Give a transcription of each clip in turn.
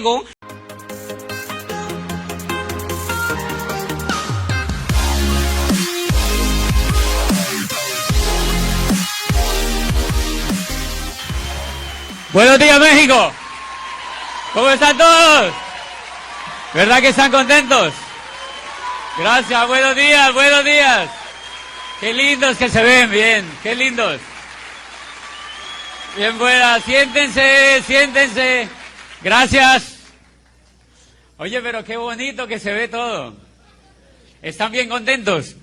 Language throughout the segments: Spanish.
Buenos días, México. ¿Cómo están todos? ¿Verdad que están contentos? Gracias, buenos días, buenos días. Qué lindos que se ven, bien, qué lindos. Bien, buenas, siéntense, siéntense. Gracias. Oye, pero qué bonito que se ve todo. ¿Están bien contentos?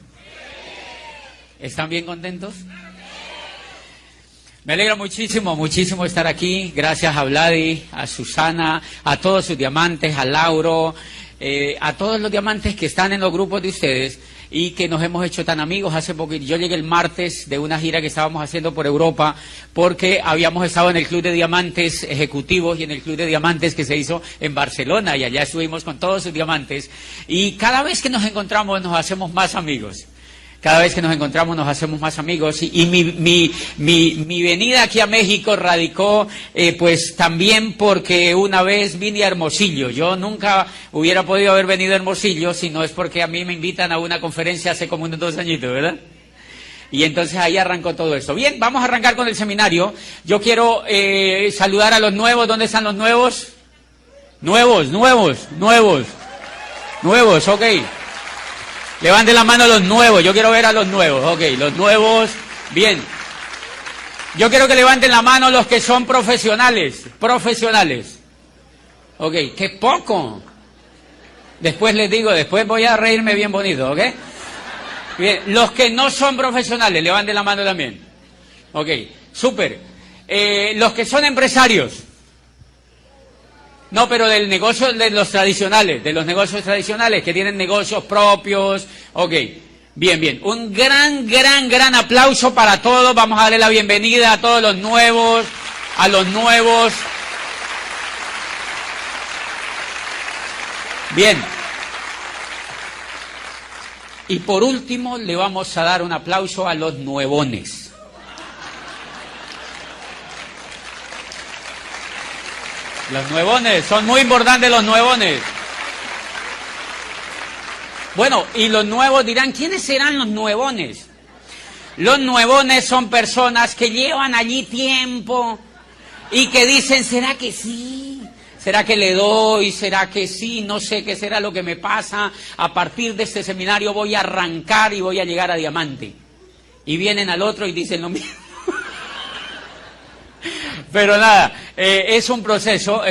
¿Están bien contentos? Me alegra muchísimo, muchísimo estar aquí. Gracias a Vladi, a Susana, a todos sus diamantes, a Lauro, a todos los diamantes que están en los grupos de ustedes y que nos hemos hecho tan amigos. Hace poco, yo llegué el martes de una gira que estábamos haciendo por Europa porque habíamos estado en el Club de Diamantes Ejecutivos y en el Club de Diamantes que se hizo en Barcelona, y allá estuvimos con todos sus diamantes, y cada vez que nos encontramos nos hacemos más amigos. Cada vez que nos encontramos nos hacemos más amigos, y mi venida aquí a México radicó pues también porque una vez vine a Hermosillo. Yo nunca hubiera podido haber venido a Hermosillo si no es porque a mí me invitan a una conferencia hace como unos 2 añitos, ¿verdad? Y entonces ahí arrancó todo esto. Bien, vamos a arrancar con el seminario. Yo quiero saludar a los nuevos. ¿Dónde están los nuevos? Nuevos, ok. Levanten la mano los nuevos, yo quiero ver a los nuevos, ok, los nuevos, bien. Yo quiero que levanten la mano los que son profesionales, ok, qué poco. Después les digo, después voy a reírme bien bonito, ok. Bien, los que no son profesionales, levanten la mano también, ok, súper. Los que son empresarios. No, pero del negocio de los tradicionales, de los negocios tradicionales que tienen negocios propios. Ok, bien. Un gran aplauso para todos. Vamos a darle la bienvenida a todos los nuevos, a los nuevos. Bien. Y por último le vamos a dar un aplauso a los nuevones. Los nuevones, son muy importantes los nuevones. Bueno, y los nuevos dirán, ¿quiénes serán los nuevones? Los nuevones son personas que llevan allí tiempo y que dicen, ¿será que sí? ¿Será que le doy? ¿Será que sí? No sé qué será lo que me pasa. A partir de este seminario voy a arrancar y voy a llegar a diamante. Y vienen al otro y dicen lo mismo. Pero nada, es un proceso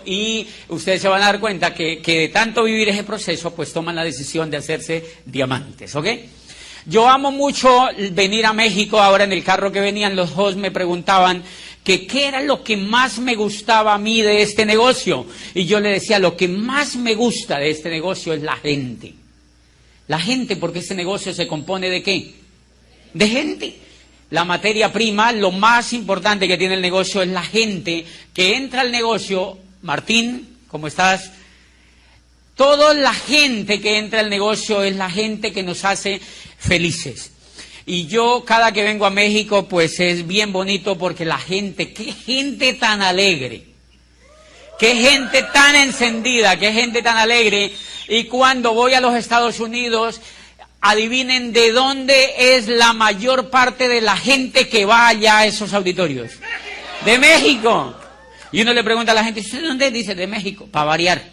y ustedes se van a dar cuenta que de tanto vivir ese proceso, pues toman la decisión de hacerse diamantes, ¿ok? Yo amo mucho venir a México. Ahora en el carro que venían los dos me preguntaban que qué era lo que más me gustaba a mí de este negocio. Y yo le decía, lo que más me gusta de este negocio es la gente. La gente, porque este negocio se compone ¿de qué? De gente. La materia prima, lo más importante que tiene el negocio es la gente que entra al negocio. Martín, ¿cómo estás? Toda la gente que entra al negocio es la gente que nos hace felices. Y yo cada que vengo a México pues es bien bonito porque la gente, qué gente tan alegre, qué gente tan encendida, qué gente tan alegre. Y cuando voy a los Estados Unidos, adivinen de dónde es la mayor parte de la gente que va allá a esos auditorios. De México. Y uno le pregunta a la gente, ¿usted de dónde? Dice, de México, para variar.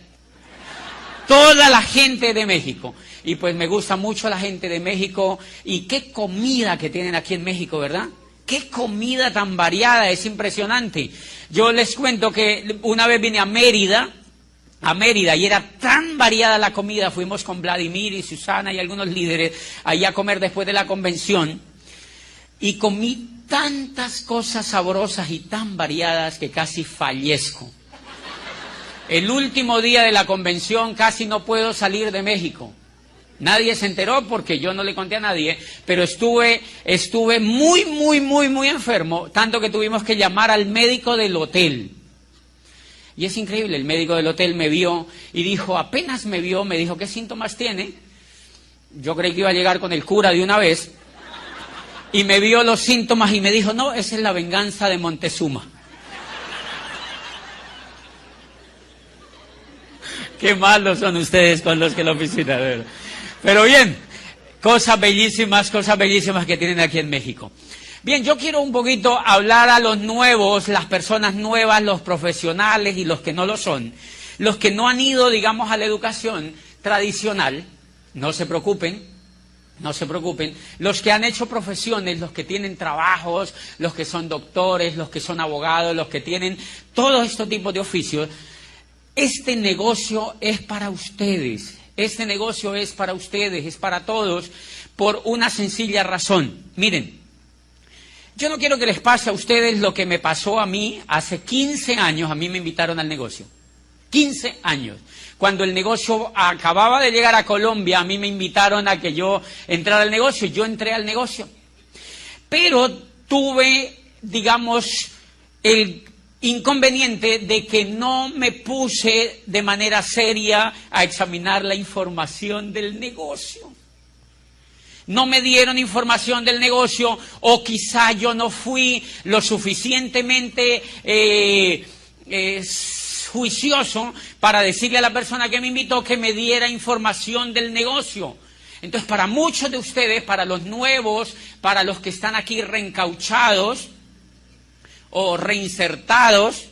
Toda la gente de México. Y pues me gusta mucho la gente de México. Y qué comida que tienen aquí en México, ¿verdad? Qué comida tan variada, es impresionante. Yo les cuento que una vez vine a Mérida, y era tan variada la comida. Fuimos con Vladimir y Susana y algunos líderes allá a comer después de la convención, y comí tantas cosas sabrosas y tan variadas que casi fallezco. El último día de la convención casi no puedo salir de México. Nadie se enteró porque yo no le conté a nadie, pero estuve muy enfermo, tanto que tuvimos que llamar al médico del hotel. Y es increíble, el médico del hotel me vio y dijo, apenas me vio, me dijo, ¿qué síntomas tiene? Yo creí que iba a llegar con el cura de una vez, y me vio los síntomas y me dijo, no, esa es la venganza de Montezuma. Qué malos son ustedes con los que la oficina, de verdad. Pero bien, cosas bellísimas que tienen aquí en México. Bien, yo quiero un poquito hablar a los nuevos, las personas nuevas, los profesionales y los que no lo son. Los que no han ido, digamos, a la educación tradicional, no se preocupen. Los que han hecho profesiones, los que tienen trabajos, los que son doctores, los que son abogados, los que tienen todos estos tipos de oficios, este negocio es para ustedes. Este negocio es para ustedes, es para todos, por una sencilla razón. Miren, yo no quiero que les pase a ustedes lo que me pasó a mí hace 15 años, a mí me invitaron al negocio. 15 años. Cuando el negocio acababa de llegar a Colombia, a mí me invitaron a que yo entrara al negocio, yo entré al negocio. Pero tuve, digamos, el inconveniente de que no me puse de manera seria a examinar la información del negocio. No me dieron información del negocio, o quizá yo no fui lo suficientemente juicioso para decirle a la persona que me invitó que me diera información del negocio. Entonces, para muchos de ustedes, para los nuevos, para los que están aquí reencauchados o reinsertados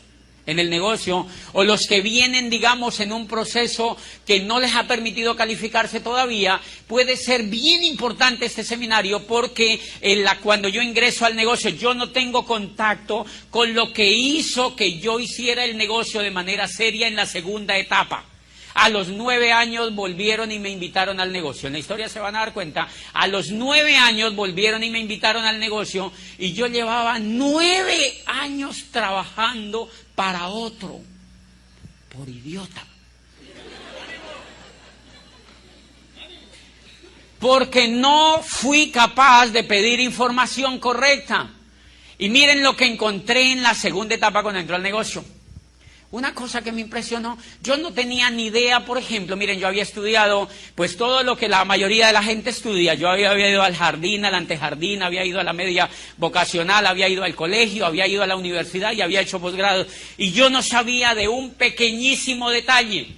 en el negocio, o los que vienen, digamos, en un proceso que no les ha permitido calificarse todavía, puede ser bien importante este seminario, porque cuando yo ingreso al negocio, yo no tengo contacto con lo que hizo que yo hiciera el negocio de manera seria en la segunda etapa. A los 9 años volvieron y me invitaron al negocio. En la historia se van a dar cuenta, a los 9 años volvieron y me invitaron al negocio, y yo llevaba 9 años trabajando para otro, por idiota. Porque no fui capaz de pedir información correcta. Y miren lo que encontré en la segunda etapa cuando entró al negocio. Una cosa que me impresionó, yo no tenía ni idea, por ejemplo, miren, yo había estudiado pues todo lo que la mayoría de la gente estudia. Yo había ido al jardín, al antejardín, había ido a la media vocacional, había ido al colegio, había ido a la universidad y había hecho posgrado. Y yo no sabía de un pequeñísimo detalle.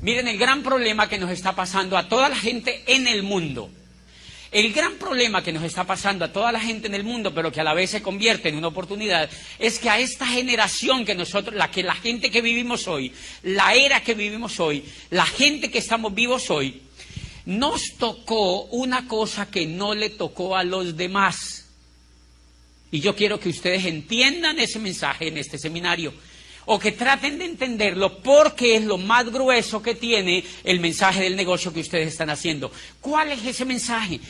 Miren el gran problema que nos está pasando a toda la gente en el mundo. El gran problema que nos está pasando a toda la gente en el mundo, pero que a la vez se convierte en una oportunidad, es que a esta generación que nosotros, la gente que vivimos hoy, la era que vivimos hoy, la gente que estamos vivos hoy, nos tocó una cosa que no le tocó a los demás. Y yo quiero que ustedes entiendan ese mensaje en este seminario, o que traten de entenderlo, porque es lo más grueso que tiene el mensaje del negocio que ustedes están haciendo. ¿Cuál es ese mensaje?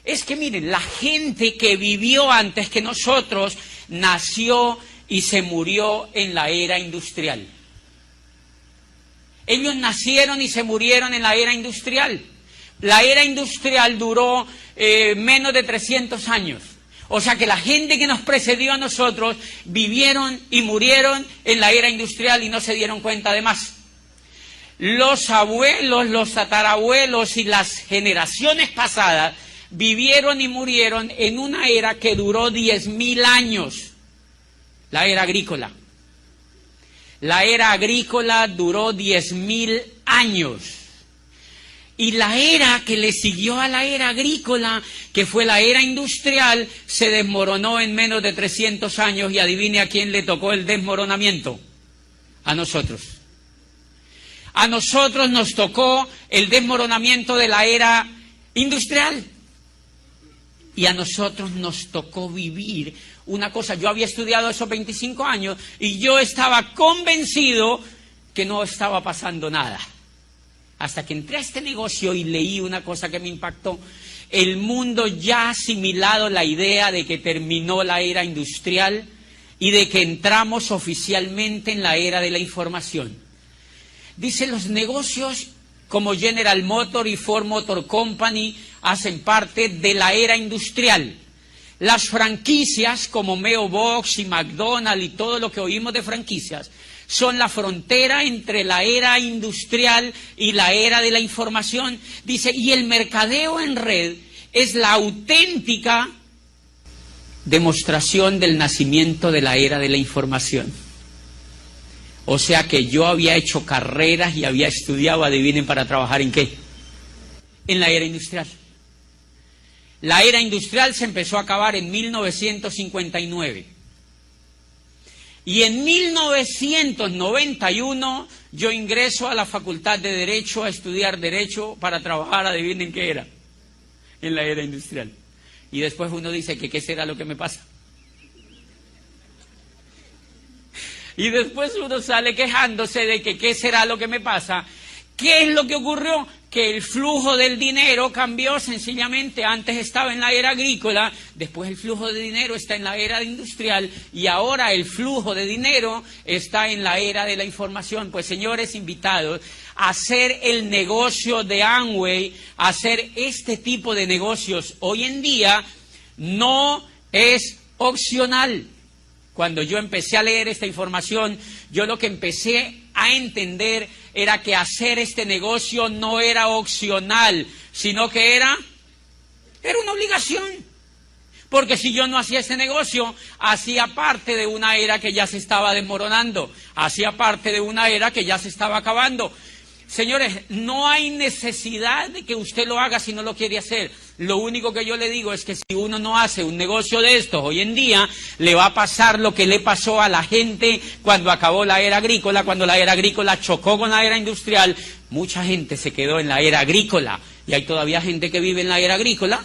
Es que miren, la gente que vivió antes que nosotros nació y se murió en la era industrial. Ellos nacieron y se murieron en la era industrial. La era industrial duró menos de 300 años. O sea que la gente que nos precedió a nosotros vivieron y murieron en la era industrial y no se dieron cuenta de más. Los abuelos, los tatarabuelos y las generaciones pasadas vivieron y murieron en una era que duró 10.000 años, la era agrícola. La era agrícola duró 10.000 años. Y la era que le siguió a la era agrícola, que fue la era industrial, se desmoronó en menos de 300 años. Y adivine a quién le tocó el desmoronamiento. A nosotros. A nosotros nos tocó el desmoronamiento de la era industrial. Y a nosotros nos tocó vivir una cosa. Yo había estudiado esos 25 años y yo estaba convencido que no estaba pasando nada. Hasta que entré a este negocio y leí una cosa que me impactó. El mundo ya ha asimilado la idea de que terminó la era industrial y de que entramos oficialmente en la era de la información. Dice, los negocios como General Motors y Ford Motor Company hacen parte de la era industrial. Las franquicias como Meo Box y McDonald's y todo lo que oímos de franquicias son la frontera entre la era industrial y la era de la información. Dice, y el mercadeo en red es la auténtica demostración del nacimiento de la era de la información. O sea que yo había hecho carreras y había estudiado, adivinen, para trabajar ¿en qué? En la era industrial. La era industrial se empezó a acabar en 1959. Y en 1991 yo ingreso a la Facultad de Derecho a estudiar Derecho para trabajar, adivinen qué era, en la era industrial. Y después uno dice que qué será lo que me pasa. Y después uno sale quejándose de que qué será lo que me pasa. ¿Qué es lo que ocurrió? Que el flujo del dinero cambió sencillamente. Antes estaba en la era agrícola, después el flujo de dinero está en la era industrial y ahora el flujo de dinero está en la era de la información. Pues señores invitados, hacer el negocio de Amway, hacer este tipo de negocios hoy en día no es opcional. Cuando yo empecé a leer esta información, yo lo que empecé a entender era que hacer este negocio no era opcional, sino que era una obligación. Porque si yo no hacía este negocio, hacía parte de una era que ya se estaba desmoronando, hacía parte de una era que ya se estaba acabando. Señores, no hay necesidad de que usted lo haga si no lo quiere hacer. Lo único que yo le digo es que si uno no hace un negocio de estos hoy en día, le va a pasar lo que le pasó a la gente cuando acabó la era agrícola, cuando la era agrícola chocó con la era industrial. Mucha gente se quedó en la era agrícola y hay todavía gente que vive en la era agrícola.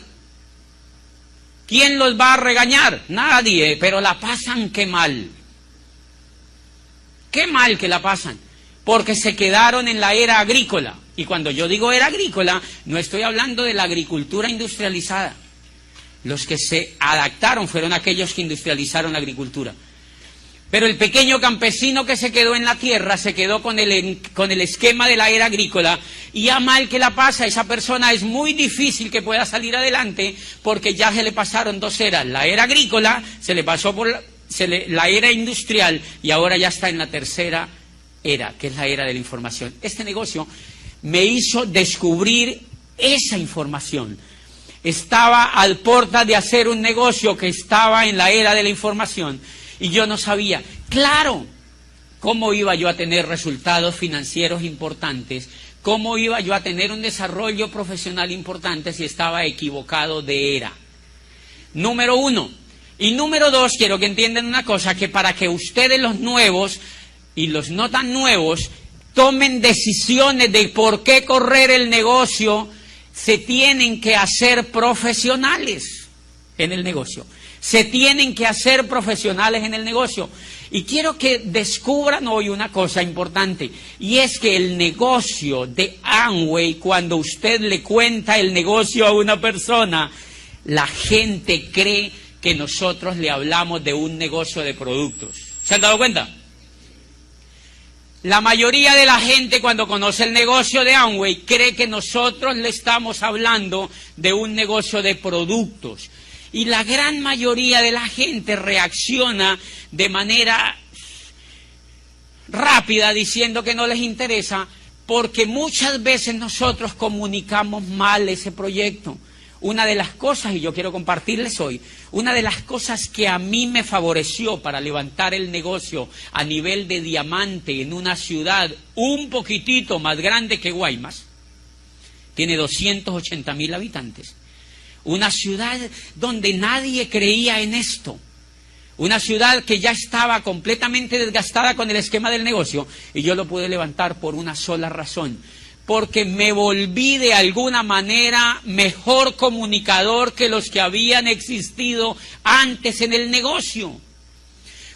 ¿Quién los va a regañar? Nadie, pero la pasan qué mal. Qué mal que la pasan. Porque se quedaron en la era agrícola. Y cuando yo digo era agrícola, no estoy hablando de la agricultura industrializada. Los que se adaptaron fueron aquellos que industrializaron la agricultura. Pero el pequeño campesino que se quedó en la tierra, se quedó con el esquema de la era agrícola, y a mal que la pasa, esa persona es muy difícil que pueda salir adelante, porque ya se le pasaron dos eras. La era agrícola, se le pasó por la era industrial, y ahora ya está en la tercera era, que es la era de la información. Este negocio me hizo descubrir esa información. Estaba al porta de hacer un negocio que estaba en la era de la información y yo no sabía, claro, cómo iba yo a tener resultados financieros importantes, cómo iba yo a tener un desarrollo profesional importante si estaba equivocado de era. Número uno. Y número dos, quiero que entiendan una cosa, que para que ustedes los nuevos y los no tan nuevos tomen decisiones de por qué correr el negocio, se tienen que hacer profesionales en el negocio. Se tienen que hacer profesionales en el negocio. Y quiero que descubran hoy una cosa importante, y es que el negocio de Amway, cuando usted le cuenta el negocio a una persona, la gente cree que nosotros le hablamos de un negocio de productos. ¿Se han dado cuenta? La mayoría de la gente cuando conoce el negocio de Amway cree que nosotros le estamos hablando de un negocio de productos. Y la gran mayoría de la gente reacciona de manera rápida diciendo que no les interesa, porque muchas veces nosotros comunicamos mal ese proyecto. Una de las cosas, y yo quiero compartirles hoy, una de las cosas que a mí me favoreció para levantar el negocio a nivel de diamante en una ciudad un poquitito más grande que Guaymas, tiene 280.000 habitantes, una ciudad donde nadie creía en esto, una ciudad que ya estaba completamente desgastada con el esquema del negocio, y yo lo pude levantar por una sola razón, porque me volví de alguna manera mejor comunicador que los que habían existido antes en el negocio.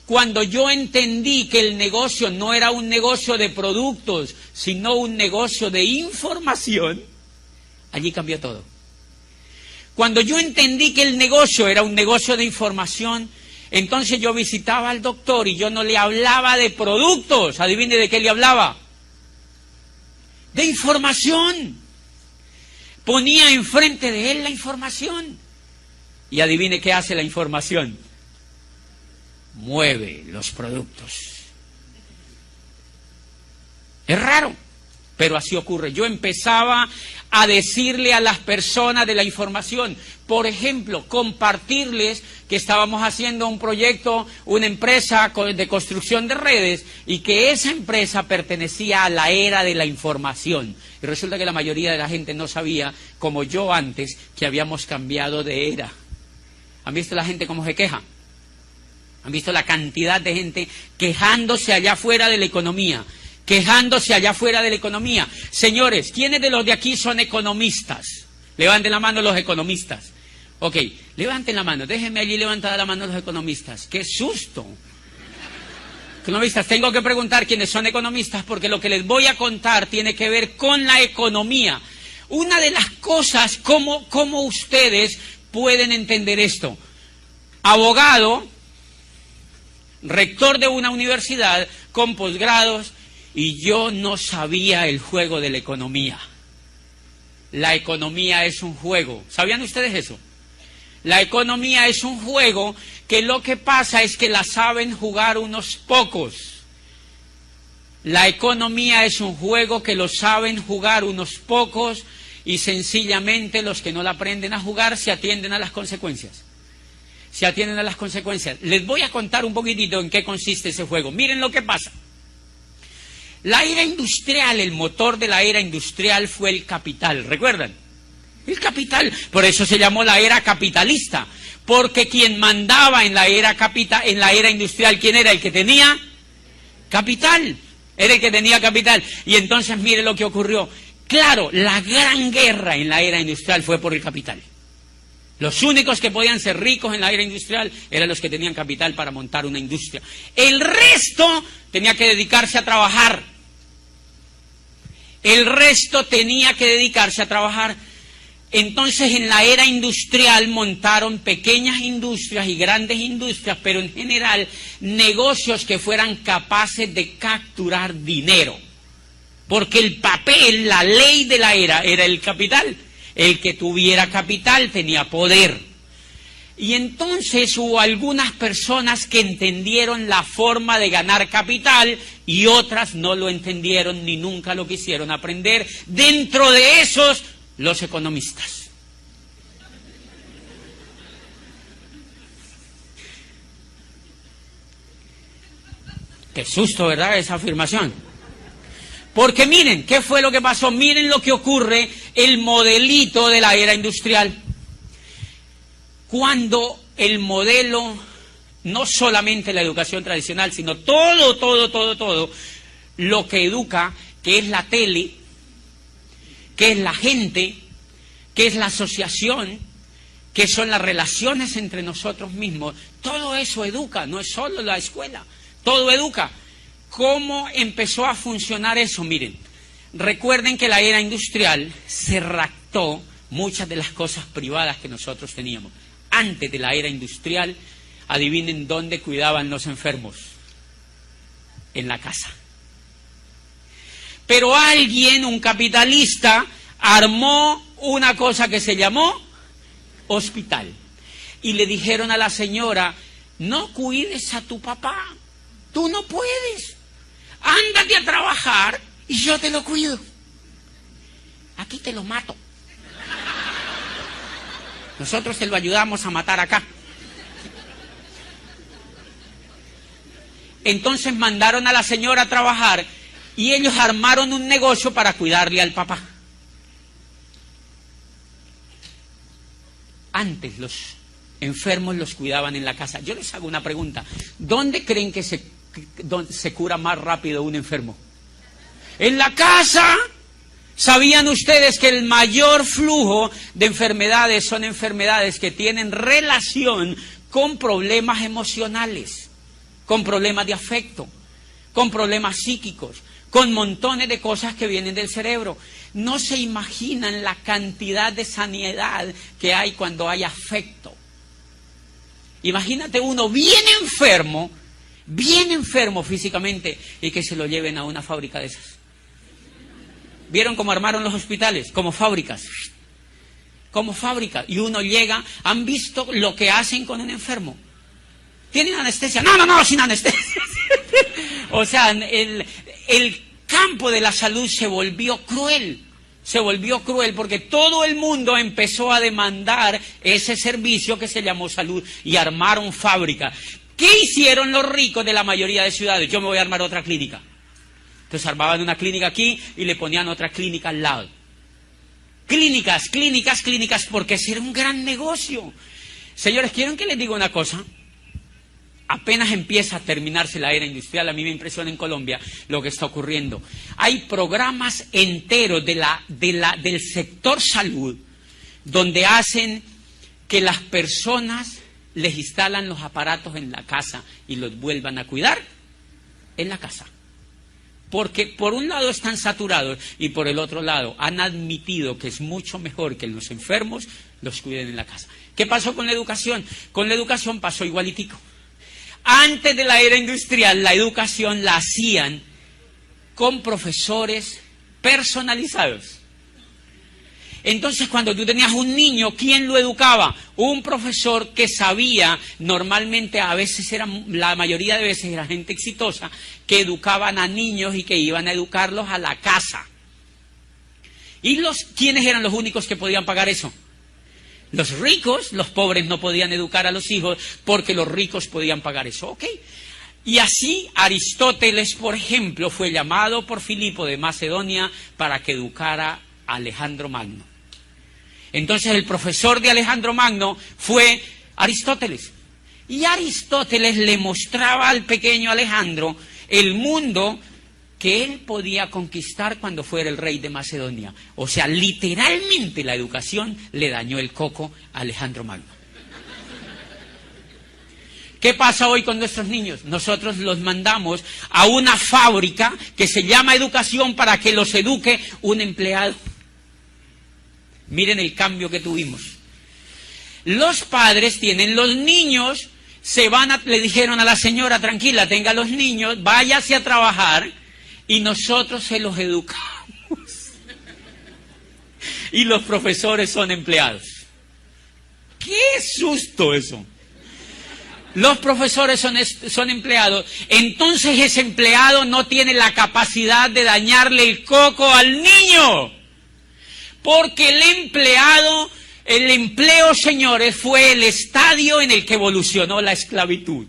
Cuando yo entendí que el negocio no era un negocio de productos, sino un negocio de información, allí cambió todo. Cuando yo entendí que el negocio era un negocio de información, entonces yo visitaba al doctor y yo no le hablaba de productos. ¿Adivine de qué le hablaba? De información. Ponía enfrente de él la información. Y adivine qué hace la información. Mueve los productos. Es raro, pero así ocurre. Yo empezaba a decirle a las personas de la información. Por ejemplo, compartirles que estábamos haciendo un proyecto, una empresa de construcción de redes, y que esa empresa pertenecía a la era de la información. Y resulta que la mayoría de la gente no sabía, como yo antes, que habíamos cambiado de era. ¿Han visto la gente cómo se queja? ¿Han visto la cantidad de gente quejándose allá afuera de la economía? Quejándose allá afuera de la economía. Señores, ¿quiénes de los de aquí son economistas? Levanten la mano los economistas. Ok, levanten la mano, déjenme allí levantada la mano los economistas. ¡Qué susto! Economistas, tengo que preguntar quiénes son economistas, porque lo que les voy a contar tiene que ver con la economía. Una de las cosas, ¿cómo ustedes pueden entender esto? Abogado, rector de una universidad, con posgrados, y yo no sabía el juego de la economía. La economía es un juego. ¿Sabían ustedes eso? La economía es un juego que lo que pasa es que la saben jugar unos pocos. La economía es un juego que lo saben jugar unos pocos, y sencillamente los que no la aprenden a jugar se atienden a las consecuencias. Se atienden a las consecuencias. Les voy a contar un poquitito en qué consiste ese juego. Miren lo que pasa. La era industrial, el motor de la era industrial fue el capital, ¿recuerdan? El capital, por eso se llamó la era capitalista, porque quien mandaba en la era industrial, ¿quién era? El que tenía capital, era el que tenía capital. Y entonces mire lo que ocurrió. Claro, la gran guerra en la era industrial fue por el capital. Los únicos que podían ser ricos en la era industrial eran los que tenían capital para montar una industria. El resto tenía que dedicarse a trabajar. El resto tenía que dedicarse a trabajar. Entonces, en la era industrial montaron pequeñas industrias y grandes industrias, pero en general negocios que fueran capaces de capturar dinero. Porque el papel, la ley de la era el capital. El que tuviera capital tenía poder. Y entonces hubo algunas personas que entendieron la forma de ganar capital y otras no lo entendieron ni nunca lo quisieron aprender. Dentro de esos, los economistas. Qué susto, ¿verdad?, esa afirmación. Porque miren, ¿qué fue lo que pasó? Miren lo que ocurre, el modelito de la era industrial. Cuando el modelo, no solamente la educación tradicional, sino todo, lo que educa, que es la tele, que es la gente, que es la asociación, que son las relaciones entre nosotros mismos, todo eso educa, no es solo la escuela, todo educa. ¿Cómo empezó a funcionar eso? Miren, recuerden que la era industrial se raptó muchas de las cosas privadas que nosotros teníamos. Antes de la era industrial, adivinen dónde cuidaban los enfermos. En la casa. Pero alguien, un capitalista, armó una cosa que se llamó hospital. Y le dijeron a la señora, no cuides a tu papá, tú no puedes. Ándate a trabajar y yo te lo cuido. Aquí te lo mato. Nosotros te lo ayudamos a matar acá. Entonces mandaron a la señora a trabajar y ellos armaron un negocio para cuidarle al papá. Antes los enfermos los cuidaban en la casa. Yo les hago una pregunta. ¿Dónde creen que se cura más rápido un enfermo? En la casa. ¿Sabían ustedes que el mayor flujo de enfermedades son enfermedades que tienen relación con problemas emocionales, con problemas de afecto, con problemas psíquicos, con montones de cosas que vienen del cerebro? No se imaginan la cantidad de sanidad que hay cuando hay afecto. Imagínate uno bien enfermo físicamente, y que se lo lleven a una fábrica de esas. ¿Vieron cómo armaron los hospitales? Como fábricas. Como fábricas. Y uno llega, ¿han visto lo que hacen con un enfermo? ¿Tienen anestesia? No, sin anestesia. O sea, el campo de la salud se volvió cruel. Se volvió cruel porque todo el mundo empezó a demandar ese servicio que se llamó salud y armaron fábricas. ¿Qué hicieron los ricos de la mayoría de ciudades? Yo me voy a armar otra clínica. Entonces armaban una clínica aquí y le ponían otra clínica al lado. Clínicas, clínicas, clínicas, porque ese era un gran negocio. Señores, ¿quieren que les diga una cosa? Apenas empieza a terminarse la era industrial, a mí me impresiona en Colombia lo que está ocurriendo. Hay programas enteros del sector salud donde hacen que las personas les instalan los aparatos en la casa y los vuelvan a cuidar en la casa. Porque por un lado están saturados y por el otro lado han admitido que es mucho mejor que los enfermos los cuiden en la casa. ¿Qué pasó con la educación? Con la educación pasó igualitico. Antes de la era industrial, la educación la hacían con profesores personalizados. Entonces, cuando tú tenías un niño, ¿quién lo educaba? Un profesor que sabía, normalmente a veces la mayoría de veces era gente exitosa, que educaban a niños y que iban a educarlos a la casa. ¿Y quiénes eran los únicos que podían pagar eso? Los ricos. Los pobres no podían educar a los hijos porque los ricos podían pagar eso. ¿Ok? Y así Aristóteles, por ejemplo, fue llamado por Filipo de Macedonia para que educara a Alejandro Magno. Entonces el profesor de Alejandro Magno fue Aristóteles. Y Aristóteles le mostraba al pequeño Alejandro el mundo que él podía conquistar cuando fuera el rey de Macedonia. O sea, literalmente la educación le dañó el coco a Alejandro Magno. ¿Qué pasa hoy con nuestros niños? Nosotros los mandamos a una fábrica que se llama educación para que los eduque un empleado. Miren el cambio que tuvimos. Los padres tienen los niños, le dijeron a la señora, tranquila, tenga los niños, váyase a trabajar y nosotros se los educamos. Y los profesores son empleados. ¡Qué susto eso! Los profesores son empleados, entonces ese empleado no tiene la capacidad de dañarle el coco al niño. Porque el empleo, señores, fue el estadio en el que evolucionó la esclavitud.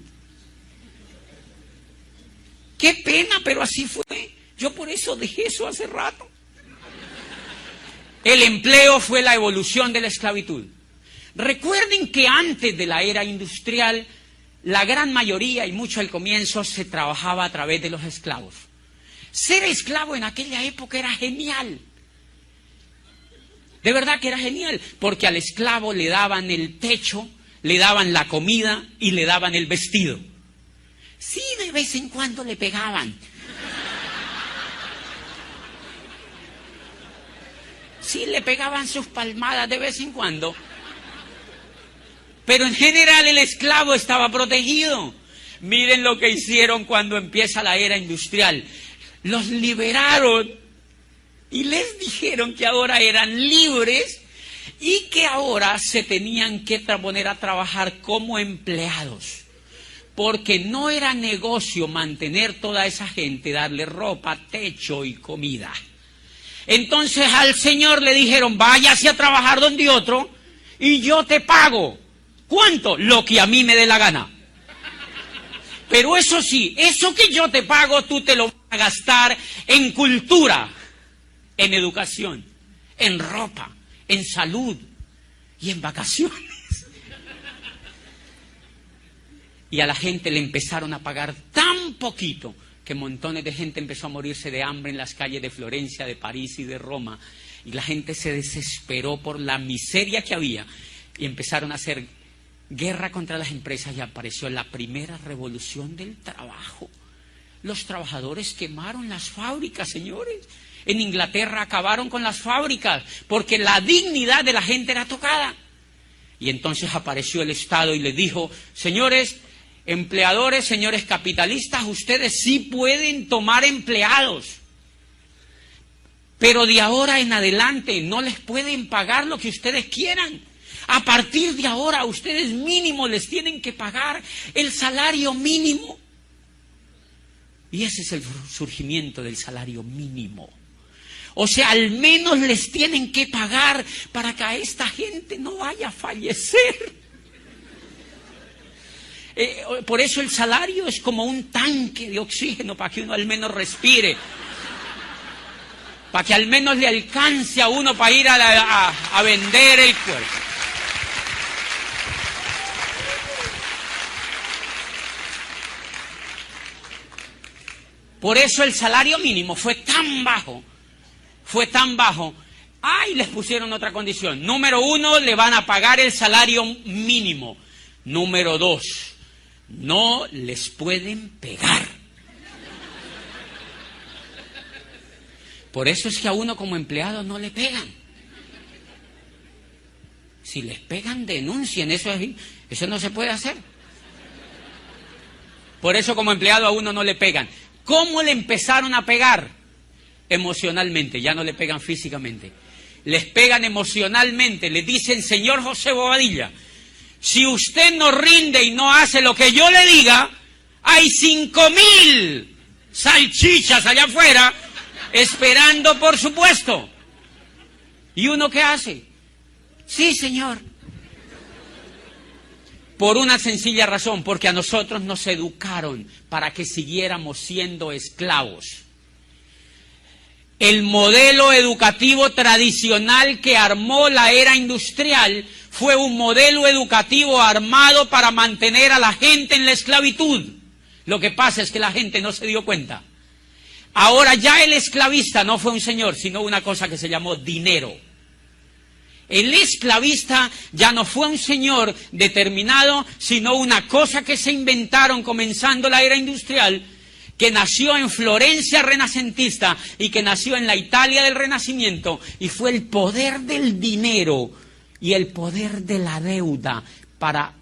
Qué pena, pero así fue. Yo por eso dejé eso hace rato. El empleo fue la evolución de la esclavitud. Recuerden que antes de la era industrial, la gran mayoría y mucho al comienzo se trabajaba a través de los esclavos. Ser esclavo en aquella época era genial. De verdad que era genial, porque al esclavo le daban el techo, le daban la comida y le daban el vestido. Sí, de vez en cuando le pegaban. Sí, le pegaban sus palmadas de vez en cuando. Pero en general el esclavo estaba protegido. Miren lo que hicieron cuando empieza la era industrial. Los liberaron y les dijeron que ahora eran libres y que ahora se tenían que poner a trabajar como empleados. Porque no era negocio mantener toda esa gente, darle ropa, techo y comida. Entonces al señor le dijeron, váyase a trabajar donde otro y yo te pago. ¿Cuánto? Lo que a mí me dé la gana. Pero eso sí, eso que yo te pago, tú te lo vas a gastar en cultura, en educación, en ropa, en salud y en vacaciones. Y a la gente le empezaron a pagar tan poquito que montones de gente empezó a morirse de hambre en las calles de Florencia, de París y de Roma. Y la gente se desesperó por la miseria que había y empezaron a hacer guerra contra las empresas y apareció la primera revolución del trabajo. Los trabajadores quemaron las fábricas, señores. En Inglaterra acabaron con las fábricas porque la dignidad de la gente era tocada. Y entonces apareció el Estado y les dijo, señores empleadores, señores capitalistas, ustedes sí pueden tomar empleados. Pero de ahora en adelante no les pueden pagar lo que ustedes quieran. A partir de ahora, ustedes mínimo les tienen que pagar el salario mínimo. Y ese es el surgimiento del salario mínimo. O sea, al menos les tienen que pagar para que a esta gente no vaya a fallecer. Por eso el salario es como un tanque de oxígeno para que uno al menos respire. Para que al menos le alcance a uno para ir a vender el cuerpo. Por eso el salario mínimo fue tan bajo. Y les pusieron otra condición. Número 1, le van a pagar el salario mínimo. Número 2, no les pueden pegar. Por eso es que a uno como empleado no le pegan. Si les pegan, denuncien. Eso no se puede hacer. Por eso como empleado a uno no le pegan. ¿Cómo le empezaron a pegar? Emocionalmente, ya no le pegan físicamente. Les pegan emocionalmente, les dicen, señor José Bobadilla, si usted no rinde y no hace lo que yo le diga, hay 5,000 salchichas allá afuera esperando por su puesto. ¿Y uno qué hace? Sí, señor. Por una sencilla razón, porque a nosotros nos educaron para que siguiéramos siendo esclavos. El modelo educativo tradicional que armó la era industrial fue un modelo educativo armado para mantener a la gente en la esclavitud. Lo que pasa es que la gente no se dio cuenta. Ahora ya el esclavista no fue un señor, sino una cosa que se llamó dinero. El esclavista ya no fue un señor determinado, sino una cosa que se inventaron comenzando la era industrial, que nació en Florencia renacentista y que nació en la Italia del Renacimiento, y fue el poder del dinero y el poder de la deuda para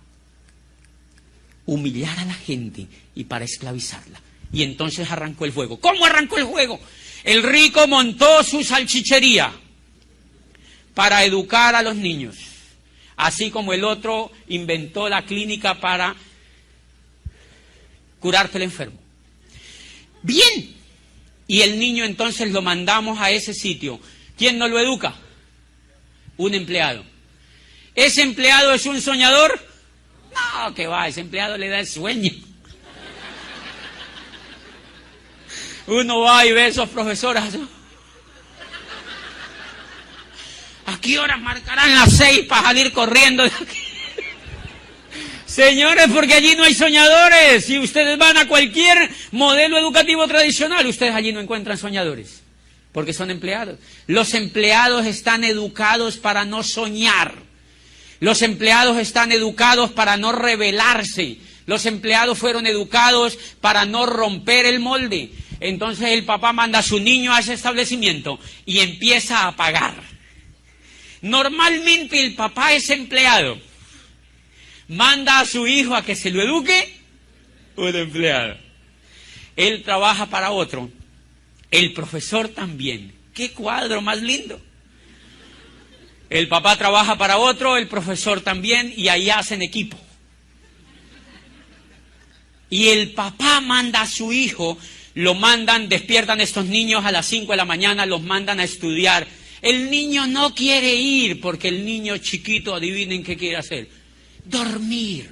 humillar a la gente y para esclavizarla. Y entonces arrancó el juego. ¿Cómo arrancó el juego? El rico montó su salchichería para educar a los niños, así como el otro inventó la clínica para curarte el enfermo. Bien, y el niño entonces lo mandamos a ese sitio. ¿Quién no lo educa? Un empleado. ¿Ese empleado es un soñador? No, que va, ese empleado le da el sueño. Uno va y ve a esos profesores. ¿A qué horas marcarán las 6 para salir corriendo de aquí? Señores, porque allí no hay soñadores. Si ustedes van a cualquier modelo educativo tradicional, ustedes allí no encuentran soñadores, porque son empleados. Los empleados están educados para no soñar. Los empleados están educados para no rebelarse. Los empleados fueron educados para no romper el molde. Entonces el papá manda a su niño a ese establecimiento y empieza a pagar. Normalmente el papá es empleado. Manda a su hijo a que se lo eduque un empleado. Él trabaja para otro. El profesor también. ¡Qué cuadro más lindo! El papá trabaja para otro, el profesor también, y ahí hacen equipo. Y el papá manda a su hijo, lo mandan, despiertan estos niños a las 5 de la mañana, los mandan a estudiar. El niño no quiere ir, porque el niño chiquito, adivinen qué quiere hacer. Dormir.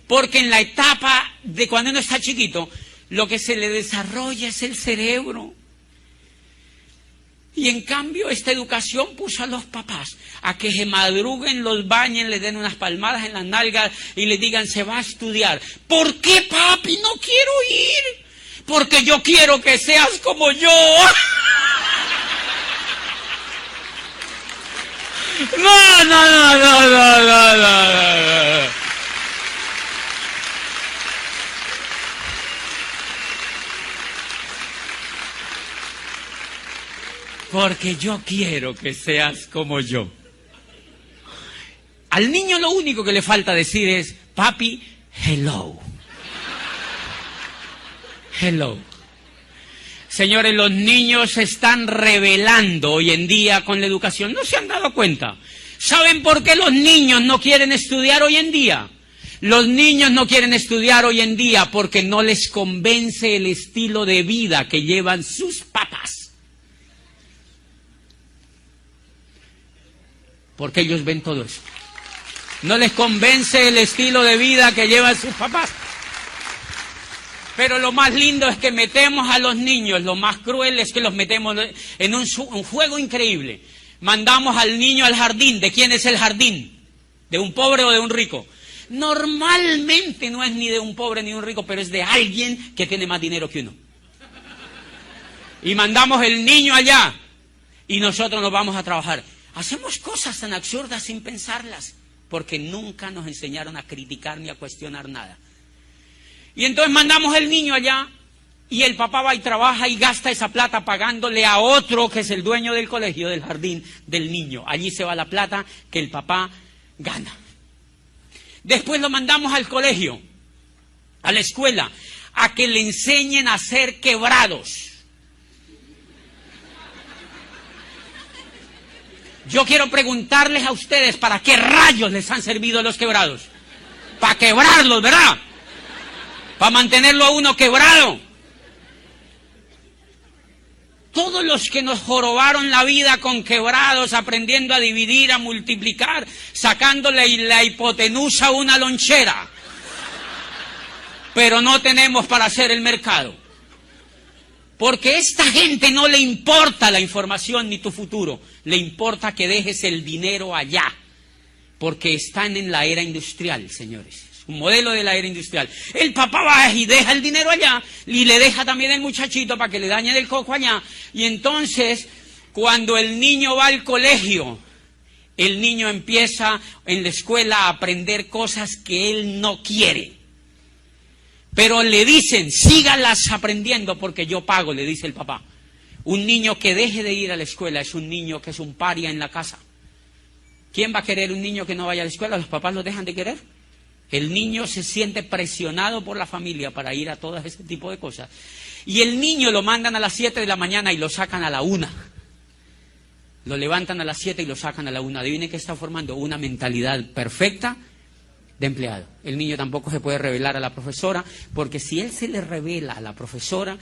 Porque en la etapa de cuando uno está chiquito, lo que se le desarrolla es el cerebro. Y en cambio esta educación puso a los papás a que se madruguen, los bañen, les den unas palmadas en las nalgas y les digan, se va a estudiar. ¿Por qué, papi? No quiero ir. Porque yo quiero que seas como yo. No. Porque yo quiero que seas como yo. Al niño lo único que le falta decir es, papi, hello. Hello. Señores, los niños se están rebelando hoy en día con la educación. ¿No se han dado cuenta? ¿Saben por qué los niños no quieren estudiar hoy en día? Los niños no quieren estudiar hoy en día porque no les convence el estilo de vida que llevan sus papás. porque ellos ven todo eso. No les convence el estilo de vida que llevan sus papás. Pero lo más lindo es que metemos a los niños, lo más cruel es que los metemos en un juego increíble. Mandamos al niño al jardín. ¿De quién es el jardín? ¿De un pobre o de un rico? Normalmente no es ni de un pobre ni de un rico, pero es de alguien que tiene más dinero que uno. Y mandamos el niño allá y nosotros nos vamos a trabajar. Hacemos cosas tan absurdas sin pensarlas, porque nunca nos enseñaron a criticar ni a cuestionar nada. Y entonces mandamos el niño allá y el papá va y trabaja y gasta esa plata pagándole a otro que es el dueño del colegio, del jardín del niño. Allí se va la plata que el papá gana. Después lo mandamos al colegio, a la escuela, a que le enseñen a ser quebrados. Yo quiero preguntarles a ustedes, ¿para qué rayos les han servido los quebrados? Para quebrarlos, ¿verdad? Para mantenerlo a uno quebrado. Todos los que nos jorobaron la vida con quebrados, aprendiendo a dividir, a multiplicar, sacándole la hipotenusa a una lonchera. Pero no tenemos para hacer el mercado. Porque a esta gente no le importa la información ni tu futuro. Le importa que dejes el dinero allá. Porque están en la era industrial, señores. Un modelo de la era industrial. El papá va y deja el dinero allá y le deja también el muchachito para que le dañen el coco allá. Y entonces, cuando el niño va al colegio, el niño empieza en la escuela a aprender cosas que él no quiere. Pero le dicen, sígalas aprendiendo porque yo pago, le dice el papá. Un niño que deje de ir a la escuela es un niño que es un paria en la casa. ¿Quién va a querer un niño que no vaya a la escuela? ¿Los papás lo dejan de querer? El niño se siente presionado por la familia para ir a todo ese tipo de cosas. Y el niño lo mandan a las 7 de la mañana y lo sacan a la 1. Lo levantan a las 7 y lo sacan a la 1. Adivinen qué está formando, una mentalidad perfecta de empleado. El niño tampoco se puede revelar a la profesora, porque si él se le revela a la profesora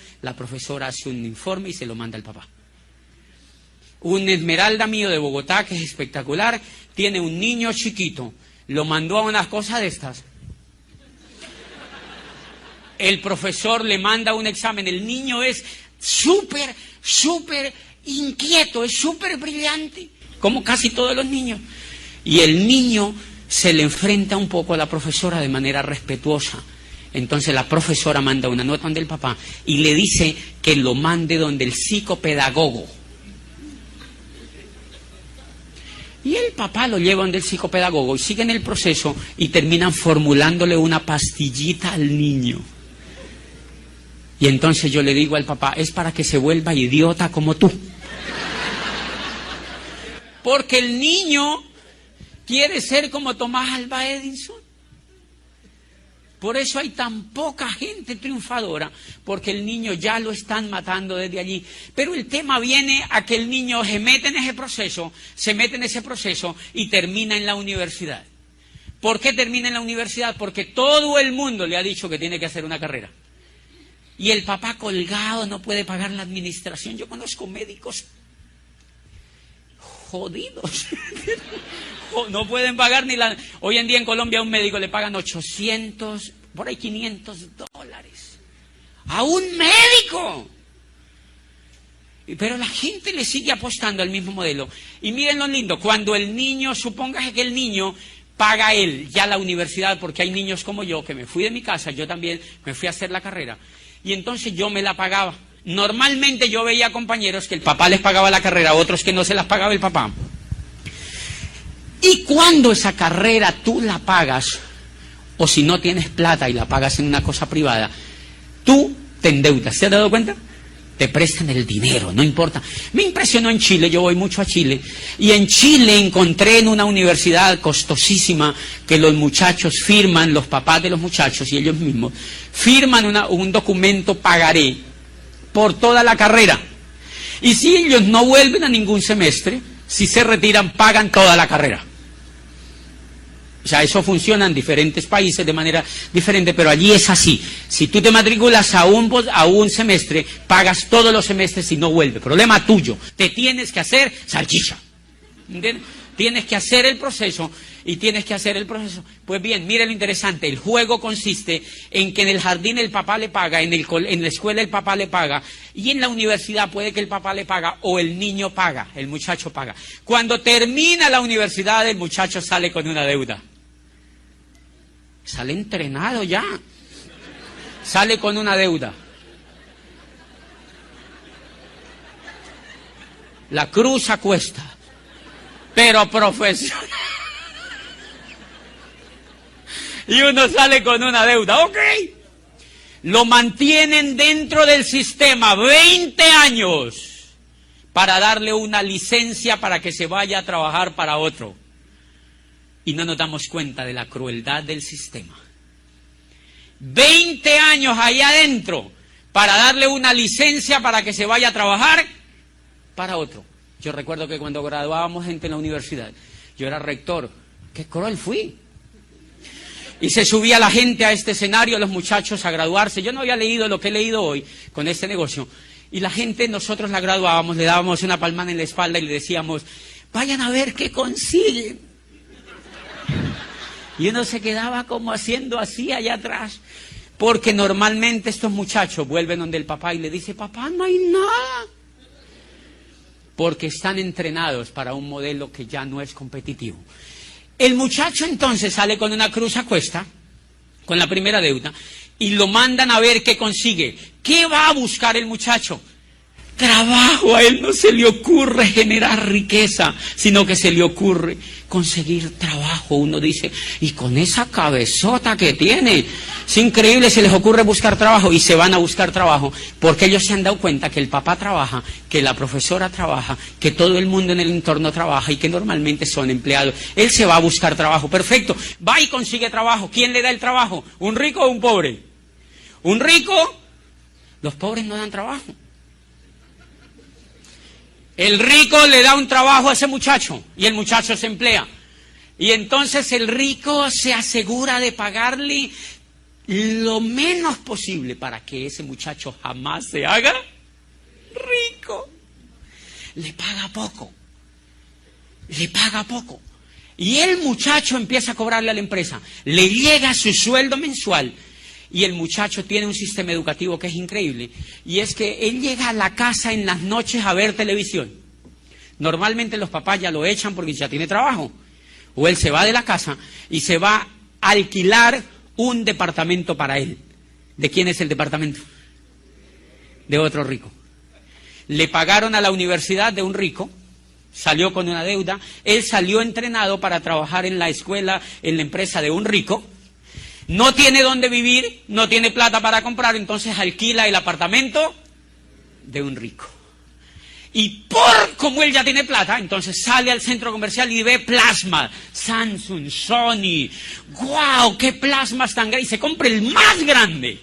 hace un informe y se lo manda al papá. Un esmeralda mío de Bogotá, que es espectacular, tiene un niño chiquito. Lo mandó a unas cosas de estas. El profesor le manda un examen. El niño es súper inquieto, es súper brillante, como casi todos los niños. Y el niño se le enfrenta un poco a la profesora de manera respetuosa. Entonces la profesora manda una nota donde el papá y le dice que lo mande donde el psicopedagogo. Y el papá lo lleva donde el psicopedagogo y siguen el proceso y terminan formulándole una pastillita al niño. Y entonces yo le digo al papá, es para que se vuelva idiota como tú. Porque el niño quiere ser como Tomás Alva Edison. Por eso hay tan poca gente triunfadora, porque el niño ya lo están matando desde allí. Pero el tema viene a que el niño se mete en ese proceso y termina en la universidad. ¿Por qué termina en la universidad? Porque todo el mundo le ha dicho que tiene que hacer una carrera. Y el papá colgado no puede pagar la administración. Yo conozco médicos jodidos. No pueden pagar ni la... Hoy en día en Colombia a un médico le pagan 800, por ahí $500. ¡A un médico! Pero la gente le sigue apostando al mismo modelo. Y miren lo lindo, cuando el niño, supóngase que el niño paga él ya la universidad, porque hay niños como yo, que me fui de mi casa, yo también me fui a hacer la carrera, y entonces yo me la pagaba. Normalmente yo veía compañeros que el papá les pagaba la carrera, otros que no se las pagaba el papá. Y cuando esa carrera tú la pagas, o si no tienes plata y la pagas en una cosa privada, tú te endeudas. ¿Se has dado cuenta? Te prestan el dinero, no importa. Me impresionó en Chile, yo voy mucho a Chile, y en Chile encontré en una universidad costosísima que los muchachos firman, los papás de los muchachos y ellos mismos, firman un documento pagaré por toda la carrera. Y si ellos no vuelven a ningún semestre, si se retiran, pagan toda la carrera. O sea, eso funciona en diferentes países de manera diferente, pero allí es así. Si tú te matriculas a un semestre, pagas todos los semestres y no vuelve. Problema tuyo. Te tienes que hacer salchicha. ¿Entiendes? Tienes que hacer el proceso y tienes que hacer el proceso. Pues bien, mire lo interesante, el juego consiste en que en el jardín el papá le paga, en la escuela el papá le paga, y en la universidad puede que el papá le paga o el niño paga, el muchacho paga. Cuando termina la universidad el muchacho sale con una deuda. Sale entrenado ya. Sale con una deuda. La cruz a cuesta. Pero profesional. Y uno sale con una deuda, ok. Lo mantienen dentro del sistema 20 años para darle una licencia para que se vaya a trabajar para otro. Y no nos damos cuenta de la crueldad del sistema. 20 años ahí adentro para darle una licencia para que se vaya a trabajar para otro. Yo recuerdo que cuando graduábamos gente en la universidad, yo era rector, qué cruel fui. Y se subía la gente a este escenario, los muchachos a graduarse. Yo no había leído lo que he leído hoy con este negocio. Y la gente, nosotros la graduábamos, le dábamos una palmada en la espalda y le decíamos, vayan a ver qué consiguen. Y uno se quedaba como haciendo así allá atrás. Porque normalmente estos muchachos vuelven donde el papá y le dice, papá, no hay nada. Porque están entrenados para un modelo que ya no es competitivo. El muchacho entonces sale con una cruz a cuesta, con la primera deuda, y lo mandan a ver qué consigue. ¿Qué va a buscar el muchacho? Trabajo. A él no se le ocurre generar riqueza, sino que se le ocurre conseguir trabajo. Uno dice, y con esa cabezota que tiene, es increíble, se les ocurre buscar trabajo, y se van a buscar trabajo, porque ellos se han dado cuenta que el papá trabaja, que la profesora trabaja, que todo el mundo en el entorno trabaja, y que normalmente son empleados. Él se va a buscar trabajo, perfecto, va y consigue trabajo. ¿Quién le da el trabajo? ¿Un rico o un pobre? ¿Un rico? Los pobres no dan trabajo. El rico le da un trabajo a ese muchacho y el muchacho se emplea. Y entonces el rico se asegura de pagarle lo menos posible para que ese muchacho jamás se haga rico. Le paga poco. Le paga poco. Y el muchacho empieza a cobrarle a la empresa. Le llega su sueldo mensual. Y el muchacho tiene un sistema educativo que es increíble, y es que él llega a la casa en las noches a ver televisión. Normalmente los papás ya lo echan porque ya tiene trabajo, o él se va de la casa y se va a alquilar un departamento para él. ¿De quién es el departamento? De otro rico. Le pagaron a la universidad de un rico, salió con una deuda, él salió entrenado para trabajar en la escuela, en la empresa de un rico. No tiene dónde vivir, no tiene plata para comprar, entonces alquila el apartamento de un rico. Y como él ya tiene plata, entonces sale al centro comercial y ve plasma, Samsung, Sony, ¡guau! ¡Qué plasmas tan grandes! Y se compra el más grande.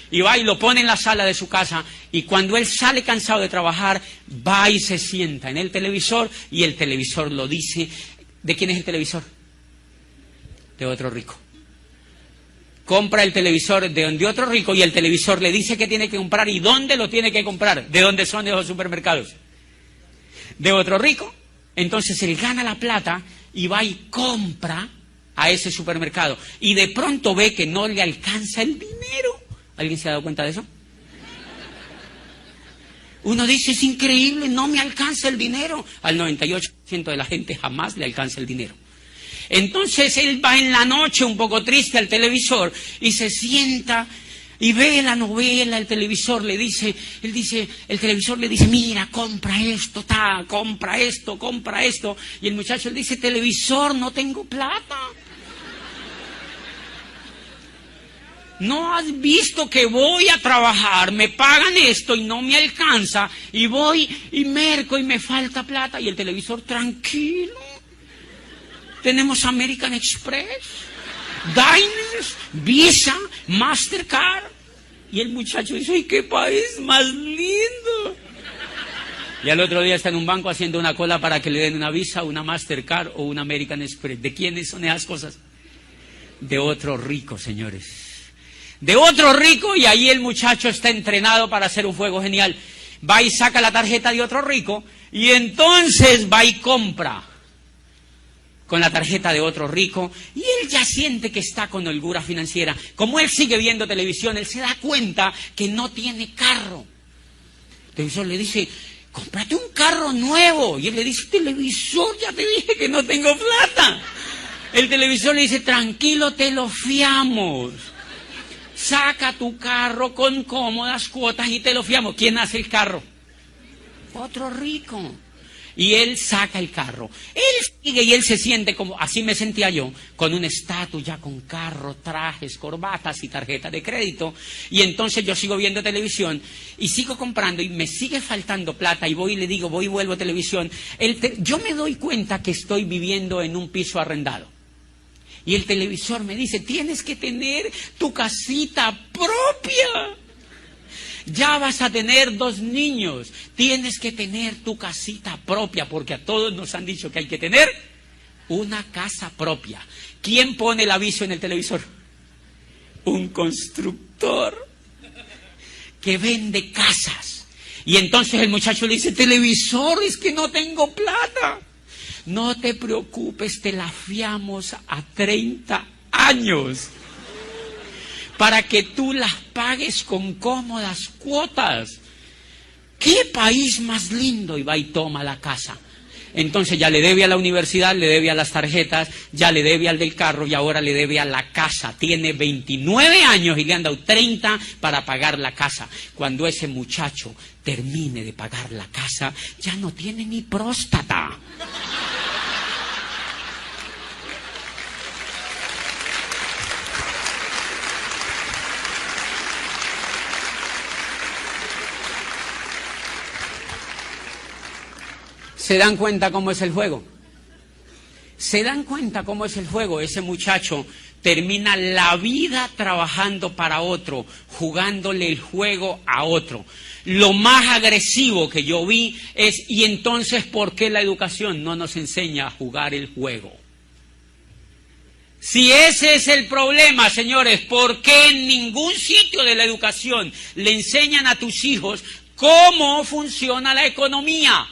Y va y lo pone en la sala de su casa, y cuando él sale cansado de trabajar, va y se sienta en el televisor, y el televisor lo dice. ¿De quién es el televisor? De otro rico. Compra el televisor de otro rico y el televisor le dice que tiene que comprar y dónde lo tiene que comprar. ¿De dónde son esos supermercados? De otro rico. Entonces él gana la plata y va y compra a ese supermercado. Y de pronto ve que no le alcanza el dinero. ¿Alguien se ha dado cuenta de eso? Uno dice, es increíble, no me alcanza el dinero. Al 98% de la gente jamás le alcanza el dinero. Entonces él va en la noche un poco triste al televisor y se sienta y ve la novela, el televisor le dice, el televisor le dice, mira, compra esto, compra esto. Y el muchacho le dice, televisor, no tengo plata. ¿No has visto que voy a trabajar, me pagan esto y no me alcanza? Y voy y merco y me falta plata. Y el televisor, tranquilo. Tenemos American Express, Diners, Visa, Mastercard. Y el muchacho dice, ¡ay, qué país más lindo! Y al otro día está en un banco haciendo una cola para que le den una Visa, una Mastercard o una American Express. ¿De quiénes son esas cosas? De otro rico, señores. De otro rico, y ahí el muchacho está entrenado para hacer un juego genial. Va y saca la tarjeta de otro rico y entonces va y compra con la tarjeta de otro rico, y él ya siente que está con holgura financiera. Como él sigue viendo televisión, él se da cuenta que no tiene carro. El televisor le dice, cómprate un carro nuevo. Y él le dice, televisor, ya te dije que no tengo plata. El televisor le dice, tranquilo, te lo fiamos. Saca tu carro con cómodas cuotas y te lo fiamos. ¿Quién hace el carro? Otro rico. Y él saca el carro. Él sigue y él se siente como, así me sentía yo, con un estatus ya con carro, trajes, corbatas y tarjeta de crédito. Y entonces yo sigo viendo televisión y sigo comprando y me sigue faltando plata y voy y le digo, voy y vuelvo a televisión. Yo me doy cuenta que estoy viviendo en un piso arrendado. Y el televisor me dice, tienes que tener tu casita propia. Ya vas a tener 2 niños, tienes que tener tu casita propia, porque a todos nos han dicho que hay que tener una casa propia. ¿Quién pone el aviso en el televisor? Un constructor que vende casas. Y entonces el muchacho le dice, televisor, es que no tengo plata. No te preocupes, te la fiamos a 30 años. Para que tú las pagues con cómodas cuotas. ¿Qué país más lindo? Y va y toma la casa. Entonces ya le debe a la universidad, le debe a las tarjetas, ya le debe al del carro y ahora le debe a la casa. Tiene 29 años y le han dado 30 para pagar la casa. Cuando ese muchacho termine de pagar la casa, ya no tiene ni próstata. ¿Se dan cuenta cómo es el juego? ¿Se dan cuenta cómo es el juego? Ese muchacho termina la vida trabajando para otro, jugándole el juego a otro. Lo más agresivo que yo vi es, ¿y entonces por qué la educación no nos enseña a jugar el juego? Si ese es el problema, señores, ¿por qué en ningún sitio de la educación le enseñan a tus hijos cómo funciona la economía?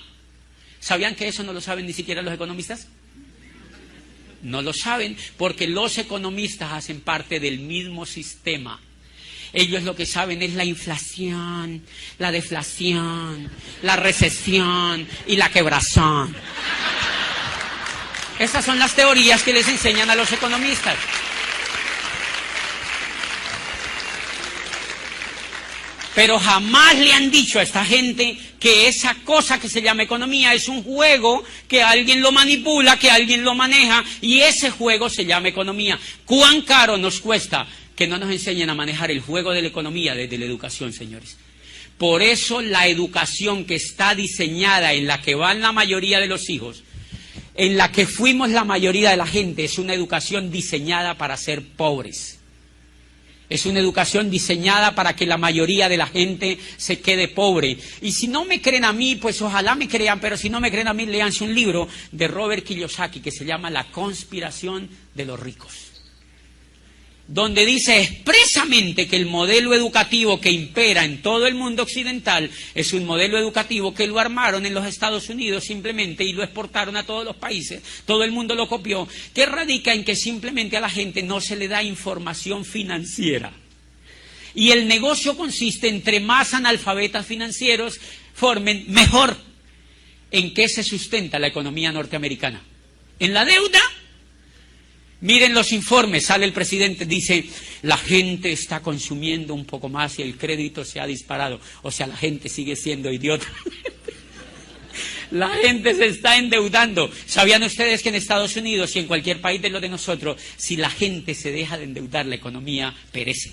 ¿Sabían que eso no lo saben ni siquiera los economistas? No lo saben porque los economistas hacen parte del mismo sistema. Ellos lo que saben es la inflación, la deflación, la recesión y la quebrazón. Esas son las teorías que les enseñan a los economistas. Pero jamás le han dicho a esta gente que esa cosa que se llama economía es un juego, que alguien lo manipula, que alguien lo maneja, y ese juego se llama economía. ¿Cuán caro nos cuesta que no nos enseñen a manejar el juego de la economía desde la educación, señores? Por eso la educación que está diseñada, en la que van la mayoría de los hijos, en la que fuimos la mayoría de la gente, es una educación diseñada para ser pobres. Es una educación diseñada para que la mayoría de la gente se quede pobre. Y si no me creen a mí, pues ojalá me crean, pero si no me creen a mí, léanse un libro de Robert Kiyosaki que se llama La conspiración de los ricos, donde dice expresamente que el modelo educativo que impera en todo el mundo occidental es un modelo educativo que lo armaron en los Estados Unidos simplemente y lo exportaron a todos los países, todo el mundo lo copió, que radica en que simplemente a la gente no se le da información financiera. Y el negocio consiste, entre más analfabetas financieros formen, mejor. ¿En qué se sustenta la economía norteamericana? ¿En la deuda? Miren los informes, sale el presidente, dice, la gente está consumiendo un poco más y el crédito se ha disparado. O sea, la gente sigue siendo idiota. La gente se está endeudando. ¿Sabían ustedes que en Estados Unidos y en cualquier país de lo de nosotros, si la gente se deja de endeudar, la economía perece?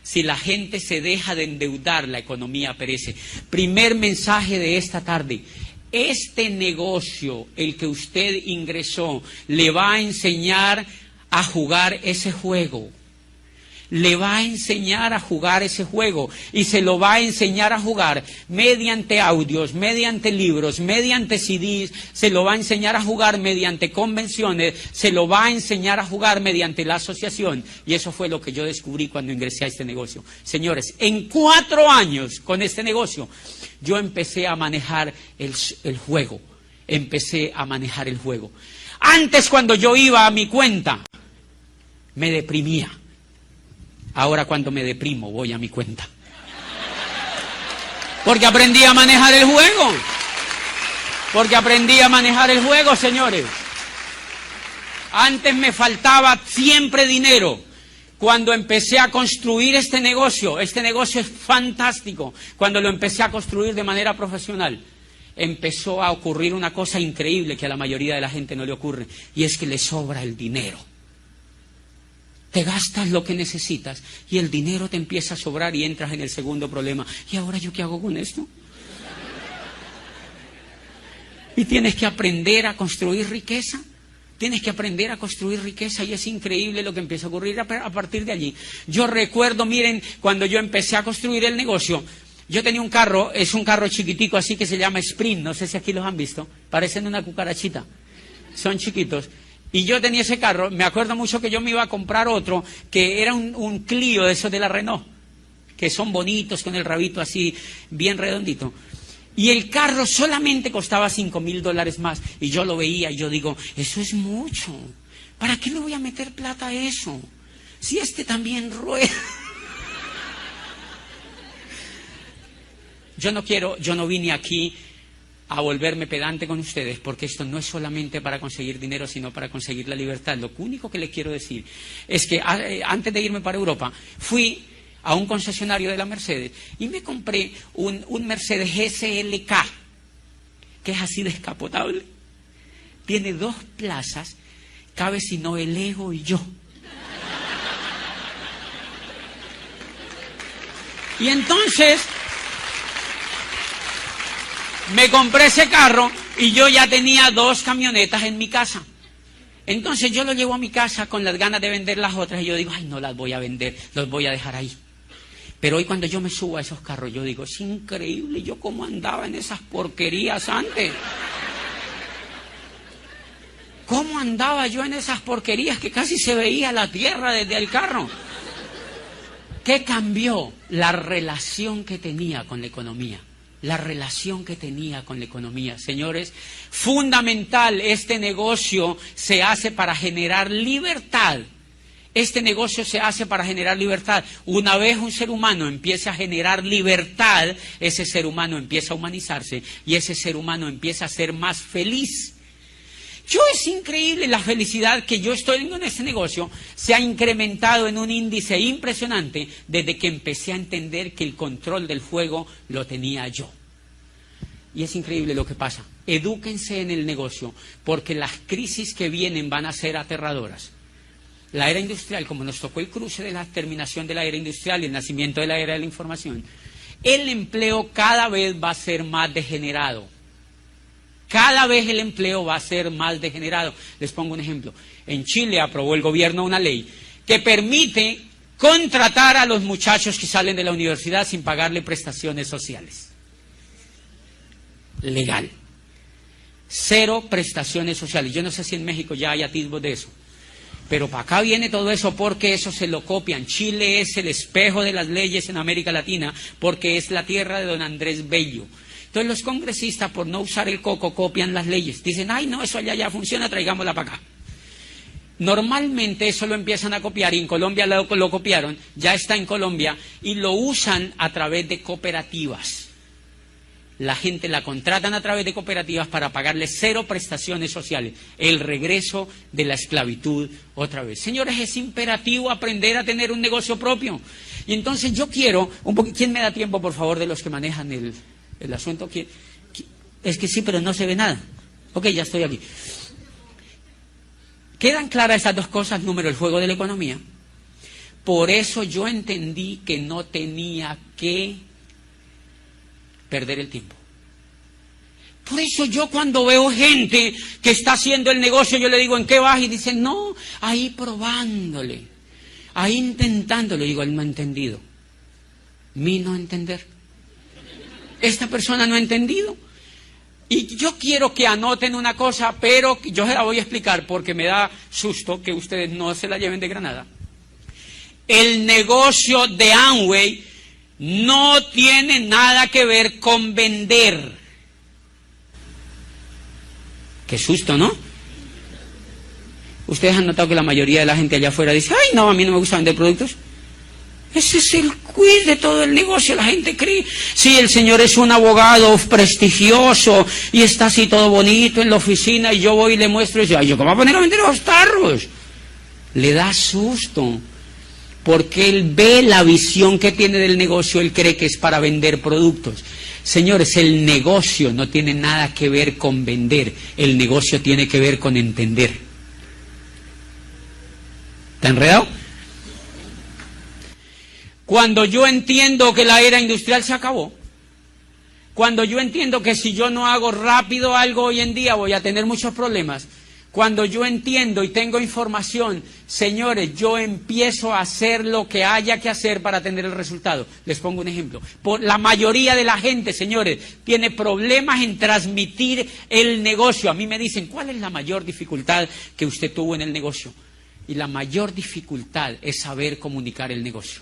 Si la gente se deja de endeudar, la economía perece. Primer mensaje de esta tarde. Este negocio, el que usted ingresó, le va a enseñar a jugar ese juego. Le va a enseñar a jugar ese juego y se lo va a enseñar a jugar mediante audios, mediante libros, mediante CDs, se lo va a enseñar a jugar mediante convenciones, se lo va a enseñar a jugar mediante la asociación. Y eso fue lo que yo descubrí cuando ingresé a este negocio. Señores, en 4 años con este negocio, yo empecé a manejar el juego. Empecé a manejar el juego. Antes, cuando yo iba a mi cuenta, me deprimía. Ahora, cuando me deprimo, voy a mi cuenta. Porque aprendí a manejar el juego. Porque aprendí a manejar el juego, señores. Antes me faltaba siempre dinero. Cuando empecé a construir este negocio es fantástico. Cuando lo empecé a construir de manera profesional, empezó a ocurrir una cosa increíble que a la mayoría de la gente no le ocurre, y es que le sobra el dinero. Te gastas lo que necesitas y el dinero te empieza a sobrar y entras en el segundo problema. ¿Y ahora yo qué hago con esto? Y tienes que aprender a construir riqueza. Tienes que aprender a construir riqueza, y es increíble lo que empieza a ocurrir a partir de allí. Yo recuerdo, miren, cuando yo empecé a construir el negocio, yo tenía un carro, es un carro chiquitico así que se llama Sprint, no sé si aquí los han visto, parecen una cucarachita, son chiquitos. Y yo tenía ese carro, me acuerdo mucho que yo me iba a comprar otro, que era un Clio de esos de la Renault, que son bonitos, con el rabito así, bien redondito. Y el carro solamente costaba $5,000 más. Y yo lo veía y yo digo, eso es mucho. ¿Para qué le voy a meter plata a eso? Si este también rueda. Yo no vine aquí a volverme pedante con ustedes, porque esto no es solamente para conseguir dinero, sino para conseguir la libertad. Lo único que les quiero decir es que antes de irme para Europa, fui a un concesionario de la Mercedes y me compré un Mercedes SLK, que es así descapotable. Tiene 2 plazas, cabe si no el ego y yo. Y entonces me compré ese carro y yo ya tenía 2 camionetas en mi casa. Entonces yo lo llevo a mi casa con las ganas de vender las otras y yo digo, ay, no las voy a vender, los voy a dejar ahí. Pero hoy cuando yo me subo a esos carros, yo digo, es increíble, yo cómo andaba en esas porquerías antes. ¿Cómo andaba yo en esas porquerías que casi se veía la tierra desde el carro? ¿Qué cambió? La relación que tenía con la economía. La relación que tenía con la economía. Señores, fundamental, este negocio se hace para generar libertad. Este negocio se hace para generar libertad. Una vez un ser humano empieza a generar libertad, ese ser humano empieza a humanizarse y ese ser humano empieza a ser más feliz. Es increíble la felicidad que yo estoy teniendo en este negocio. Se ha incrementado en un índice impresionante desde que empecé a entender que el control del juego lo tenía yo. Y es increíble lo que pasa. Edúquense en el negocio, porque las crisis que vienen van a ser aterradoras. La era industrial, como nos tocó el cruce de la terminación de la era industrial y el nacimiento de la era de la información, el empleo cada vez va a ser más degenerado. Cada vez el empleo va a ser más degenerado. Les pongo un ejemplo. En Chile aprobó el gobierno una ley que permite contratar a los muchachos que salen de la universidad sin pagarle prestaciones sociales. Legal. 0 prestaciones sociales. Yo no sé si en México ya hay atisbos de eso. Pero para acá viene todo eso porque eso se lo copian. Chile es el espejo de las leyes en América Latina porque es la tierra de don Andrés Bello. Entonces los congresistas, por no usar el coco, copian las leyes. Dicen, ay, no, eso allá ya funciona, traigámosla para acá. Normalmente eso lo empiezan a copiar y en Colombia lo copiaron, ya está en Colombia y lo usan a través de cooperativas. La gente la contratan a través de cooperativas para pagarle 0 prestaciones sociales. El regreso de la esclavitud otra vez. Señores, es imperativo aprender a tener un negocio propio. Y entonces yo quiero, ¿quién me da tiempo, por favor, de los que manejan el asunto? Es que sí, pero no se ve nada. Ok, ya estoy aquí. ¿Quedan claras esas 2 cosas? Número, el juego de la economía. Por eso yo entendí que no tenía que perder el tiempo. Por eso yo cuando veo gente que está haciendo el negocio, yo le digo, ¿en qué vas? Y dicen, no, ahí probándole, ahí intentándole. Digo, él no ha entendido. Mi no entender. Esta persona no ha entendido. Y yo quiero que anoten una cosa, pero yo se la voy a explicar porque me da susto que ustedes no se la lleven de Granada. El negocio de Amway no tiene nada que ver con vender. Qué susto, ¿no? Ustedes han notado que la mayoría de la gente allá afuera dice, ay no, a mí no me gusta vender productos. Ese es el quiz de todo el negocio. La gente cree, sí, el señor es un abogado prestigioso y está así todo bonito en la oficina y yo voy y le muestro y dice, ay, ¿yo cómo voy a poner a vender los tarros? Le da susto, porque él ve la visión que tiene del negocio, él cree que es para vender productos. Señores, el negocio no tiene nada que ver con vender, el negocio tiene que ver con entender. ¿Está enredado? Cuando yo entiendo que la era industrial se acabó, cuando yo entiendo que si yo no hago rápido algo hoy en día voy a tener muchos problemas, cuando yo entiendo y tengo información, señores, yo empiezo a hacer lo que haya que hacer para tener el resultado. Les pongo un ejemplo. La mayoría de la gente, señores, tiene problemas en transmitir el negocio. A mí me dicen, ¿cuál es la mayor dificultad que usted tuvo en el negocio? Y la mayor dificultad es saber comunicar el negocio.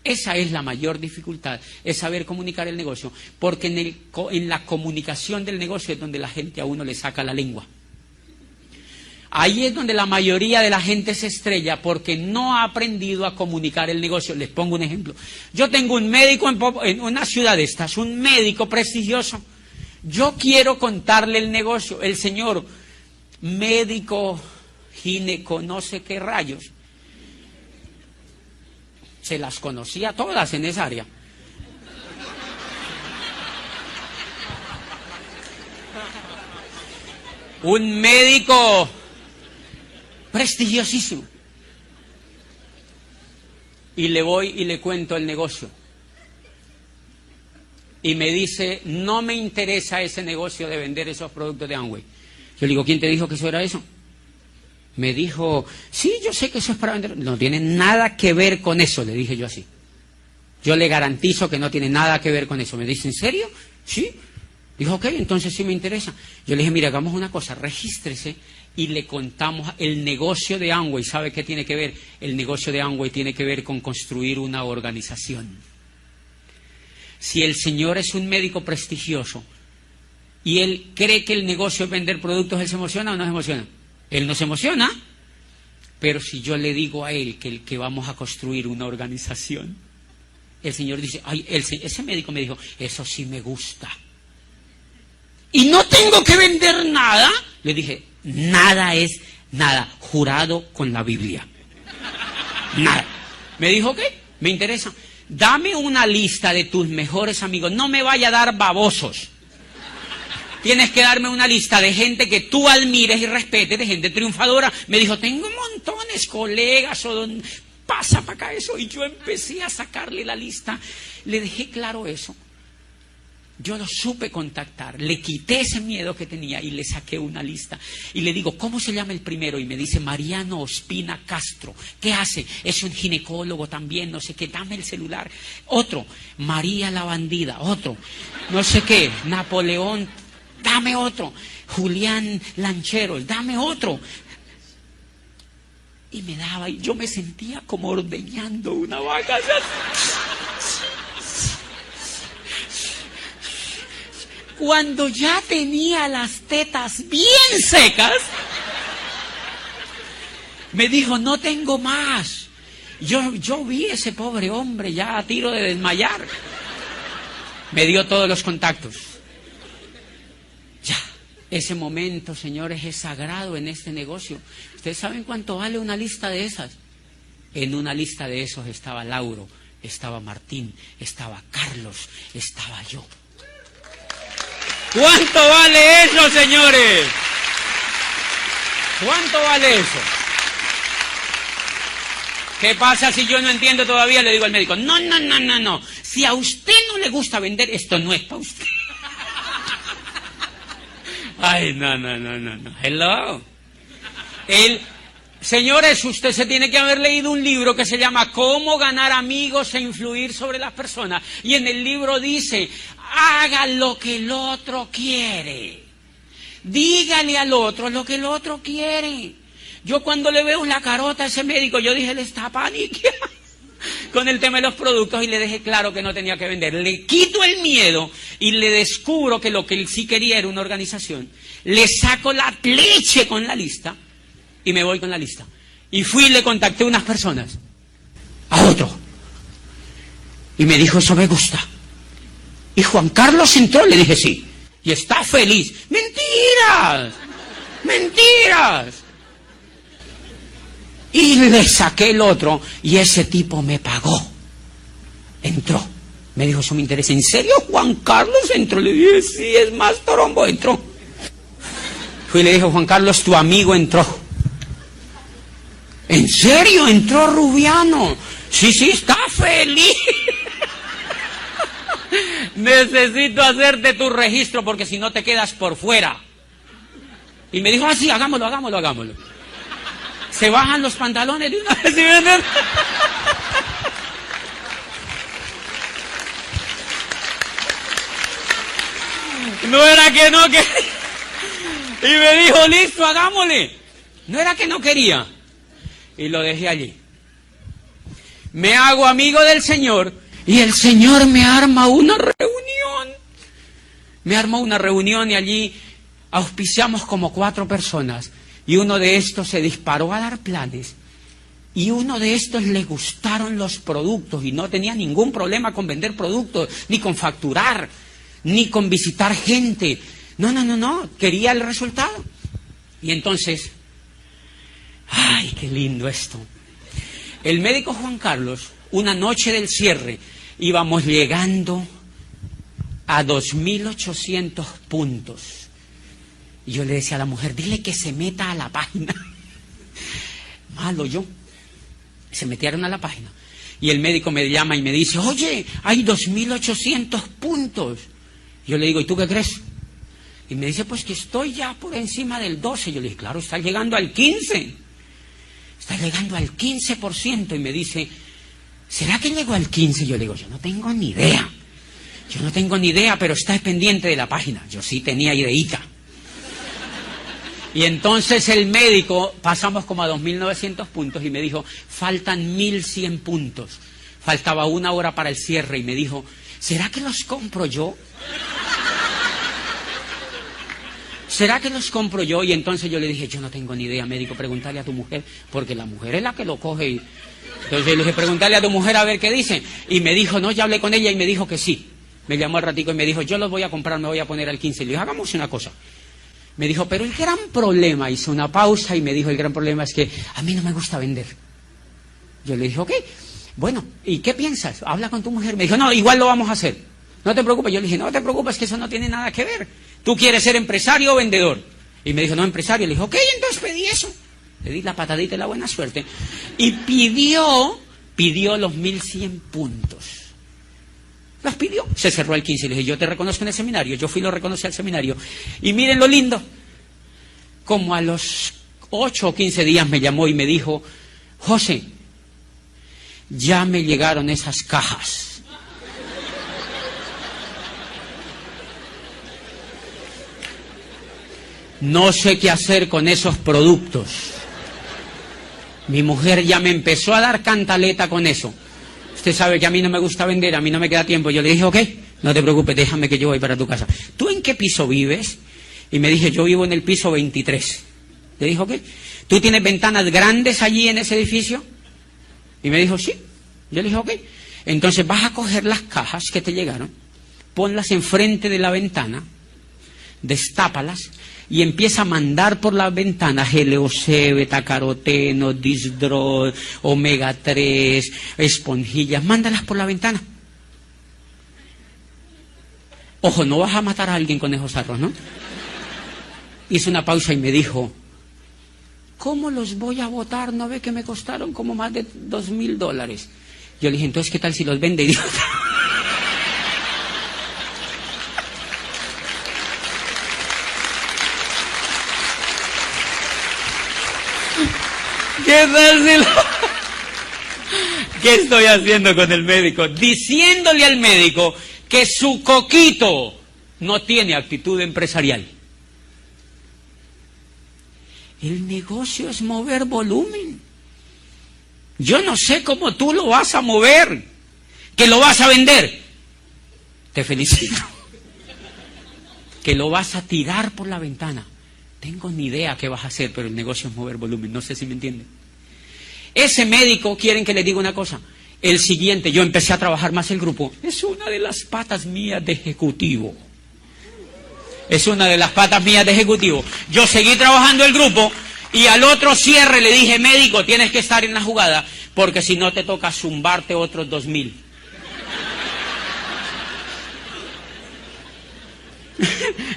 Esa es la mayor dificultad, es saber comunicar el negocio, porque en la comunicación del negocio es donde la gente a uno le saca la lengua. Ahí es donde la mayoría de la gente se estrella porque no ha aprendido a comunicar el negocio. Les pongo un ejemplo. Yo tengo un médico en una ciudad de estas, un médico prestigioso. Yo quiero contarle el negocio. El señor médico, gineco, no sé qué rayos. Se las conocía todas en esa área. Un médico prestigiosísimo. Y le voy y le cuento el negocio. Y me dice, no me interesa ese negocio de vender esos productos de Amway. Yo le digo, ¿quién te dijo que eso era eso? Me dijo, sí, yo sé que eso es para vender. No tiene nada que ver con eso, le dije yo así. Yo le garantizo que no tiene nada que ver con eso. Me dice, ¿en serio? Sí. Dijo, ok, entonces sí me interesa. Yo le dije, mira, hagamos una cosa, regístrese y le contamos el negocio de Amway. ¿Sabe qué tiene que ver? El negocio de Amway tiene que ver con construir una organización. Si el señor es un médico prestigioso y él cree que el negocio es vender productos, ¿él se emociona o no se emociona? Él no se emociona, pero si yo le digo a él que vamos a construir una organización, el señor dice, ay, ese médico me dijo, eso sí me gusta. Y no tengo que vender nada. Le dije, nada es nada, jurado con la Biblia. Nada. Me dijo, ¿qué? Me interesa. Dame una lista de tus mejores amigos, no me vaya a dar babosos. Tienes que darme una lista de gente que tú admires y respetes, de gente triunfadora. Me dijo, tengo montones, colegas, pasa para acá eso. Y yo empecé a sacarle la lista. Le dejé claro eso. Yo lo supe contactar. Le quité ese miedo que tenía y le saqué una lista. Y le digo, ¿cómo se llama el primero? Y me dice, Mariano Ospina Castro. ¿Qué hace? Es un ginecólogo también, no sé qué. Dame el celular. Otro, María la Bandida. Otro, no sé qué, Napoleón. Dame otro. Julián Lancheros, dame otro. Y me daba, y yo me sentía como ordeñando una vaca. Cuando ya tenía las tetas bien secas, me dijo, no tengo más. Yo vi a ese pobre hombre ya a tiro de desmayar. Me dio todos los contactos. Ya, ese momento, señores, es sagrado en este negocio. ¿Ustedes saben cuánto vale una lista de esas? En una lista de esos estaba Lauro, estaba Martín, estaba Carlos, estaba yo. ¿Cuánto vale eso, señores? ¿Cuánto vale eso? ¿Qué pasa si yo no entiendo todavía? Le digo al médico, no. Si a usted no le gusta vender, esto no es para usted. Ay, no. Hello. Señores, usted se tiene que haber leído un libro que se llama Cómo ganar amigos e influir sobre las personas. Y en el libro dice, haga lo que el otro quiere. Dígale al otro lo que el otro quiere. Yo cuando le veo la carota a ese médico, yo dije, le está paniqueando con el tema de los productos y le dejé claro que no tenía que vender. Le quito el miedo y le descubro que lo que él sí quería era una organización. Le saco la leche con la lista Y me voy con la lista. Y fui y le contacté a unas personas. A otro. Y me dijo, eso me gusta. Y Juan Carlos entró, le dije sí. Y está feliz. ¡Mentiras! ¡Mentiras! Y le saqué el otro y ese tipo me pagó. Entró. Me dijo, eso me interesa. ¿En serio Juan Carlos entró? Le dije, sí, es más torombo. Entró. Fui y le dije, Juan Carlos, tu amigo entró. ¿En serio entró Rubiano? Sí, sí, está feliz. Necesito hacerte tu registro porque si no te quedas por fuera. Y me dijo, sí, hagámoslo. Se bajan los pantalones de una vez, ¿sí me entiendes? No era que no quería. Y me dijo, listo, hagámosle. No era que no quería. Y lo dejé allí. Me hago amigo del Señor y el Señor me arma una reunión. Me armó una reunión y allí auspiciamos como 4 personas. Y uno de estos se disparó a dar planes. Y uno de estos le gustaron los productos y no tenía ningún problema con vender productos, ni con facturar, ni con visitar gente. No, quería el resultado. Y entonces, ¡ay, qué lindo esto! El médico Juan Carlos, una noche del cierre, íbamos llegando a 2.800 puntos. Y yo le decía a la mujer, dile que se meta a la página. Malo yo. Se metieron a la página. Y el médico me llama y me dice, oye, hay 2.800 puntos. Yo le digo, ¿y tú qué crees? Y me dice, pues que estoy ya por encima del 12. Yo le dije, claro, está llegando al 15. Está llegando al 15%. Y me dice, ¿será que llegó al 15? Yo le digo, yo no tengo ni idea. Pero está pendiente de la página. Yo sí tenía ideita. Y entonces el médico, pasamos como a 2.900 puntos y me dijo, faltan 1.100 puntos. Faltaba 1 hora para el cierre y me dijo, ¿será que los compro yo? Y entonces yo le dije, yo no tengo ni idea, médico, pregúntale a tu mujer, porque la mujer es la que lo coge. Entonces yo le dije, pregúntale a tu mujer a ver qué dice. Y me dijo, no, ya hablé con ella y me dijo que sí. Me llamó al ratico y me dijo, yo los voy a comprar, me voy a poner al 15. Le dije, hagamos una cosa. Me dijo, pero el gran problema, hizo una pausa y me dijo, el gran problema es que a mí no me gusta vender. Yo le dije, ok, bueno, ¿y qué piensas? Habla con tu mujer. Me dijo, no, igual lo vamos a hacer. No te preocupes. Yo le dije, no te preocupes, que eso no tiene nada que ver. ¿Tú quieres ser empresario o vendedor? Y me dijo, no, empresario. Le dije, ok, entonces pedí eso. Le di la patadita y la buena suerte. Y pidió los 1.100 puntos. Las pidió. Se cerró el 15. Le dije, yo te reconozco en el seminario. Yo fui y lo reconocí al seminario. Y miren lo lindo. Como a los 8 o 15 días me llamó y me dijo, José, ya me llegaron esas cajas. No sé qué hacer con esos productos. Mi mujer ya me empezó a dar cantaleta con eso. Usted sabe que a mí no me gusta vender, a mí no me queda tiempo. Yo le dije, ok, no te preocupes, déjame que yo voy para tu casa. ¿Tú en qué piso vives? Y me dije, yo vivo en el piso 23. Le dije, ok. ¿Tú tienes ventanas grandes allí en ese edificio? Y me dijo, sí. Yo le dije, ok. Entonces vas a coger las cajas que te llegaron, ponlas enfrente de la ventana, destápalas y empieza a mandar por las ventanas GLOC, betacaroteno, Disdrol, omega 3, esponjillas, mándalas por la ventana. Ojo, no vas a matar a alguien con esos arroz, ¿no? Hizo una pausa y me dijo, ¿cómo los voy a botar? ¿No ve que me costaron como más de $2.000? Yo le dije, entonces, ¿qué tal si los vende, idiota? ¿Qué tal si ¿Qué estoy haciendo con el médico? Diciéndole al médico que su coquito no tiene actitud empresarial. El negocio es mover volumen. Yo no sé cómo tú lo vas a mover, que lo vas a vender. Te felicito. Que lo vas a tirar por la ventana. tengo ni idea qué vas a hacer, pero el negocio es mover volumen, no sé si me entienden. Ese médico, quieren que les diga una cosa, el siguiente, yo empecé a trabajar más el grupo, es una de las patas mías de ejecutivo. Es una de las patas mías de ejecutivo. Yo seguí trabajando el grupo y al otro cierre le dije, médico, tienes que estar en la jugada, porque si no te toca zumbarte otros 2.000.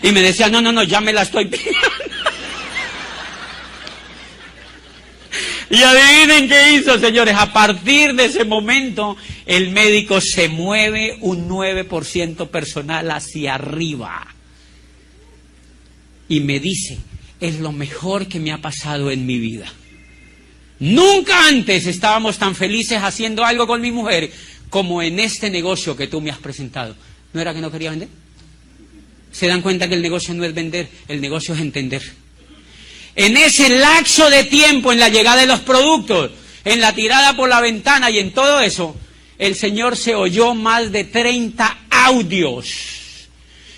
Y me decía, no, ya me la estoy pillando. Y adivinen qué hizo, señores. A partir de ese momento, el médico se mueve un 9% personal hacia arriba. Y me dice, es lo mejor que me ha pasado en mi vida. Nunca antes estábamos tan felices haciendo algo con mi mujer como en este negocio que tú me has presentado. ¿No era que no quería vender? ¿Se dan cuenta que el negocio no es vender? El negocio es entender. En ese lapso de tiempo, en la llegada de los productos, en la tirada por la ventana y en todo eso, el señor se oyó más de 30 audios.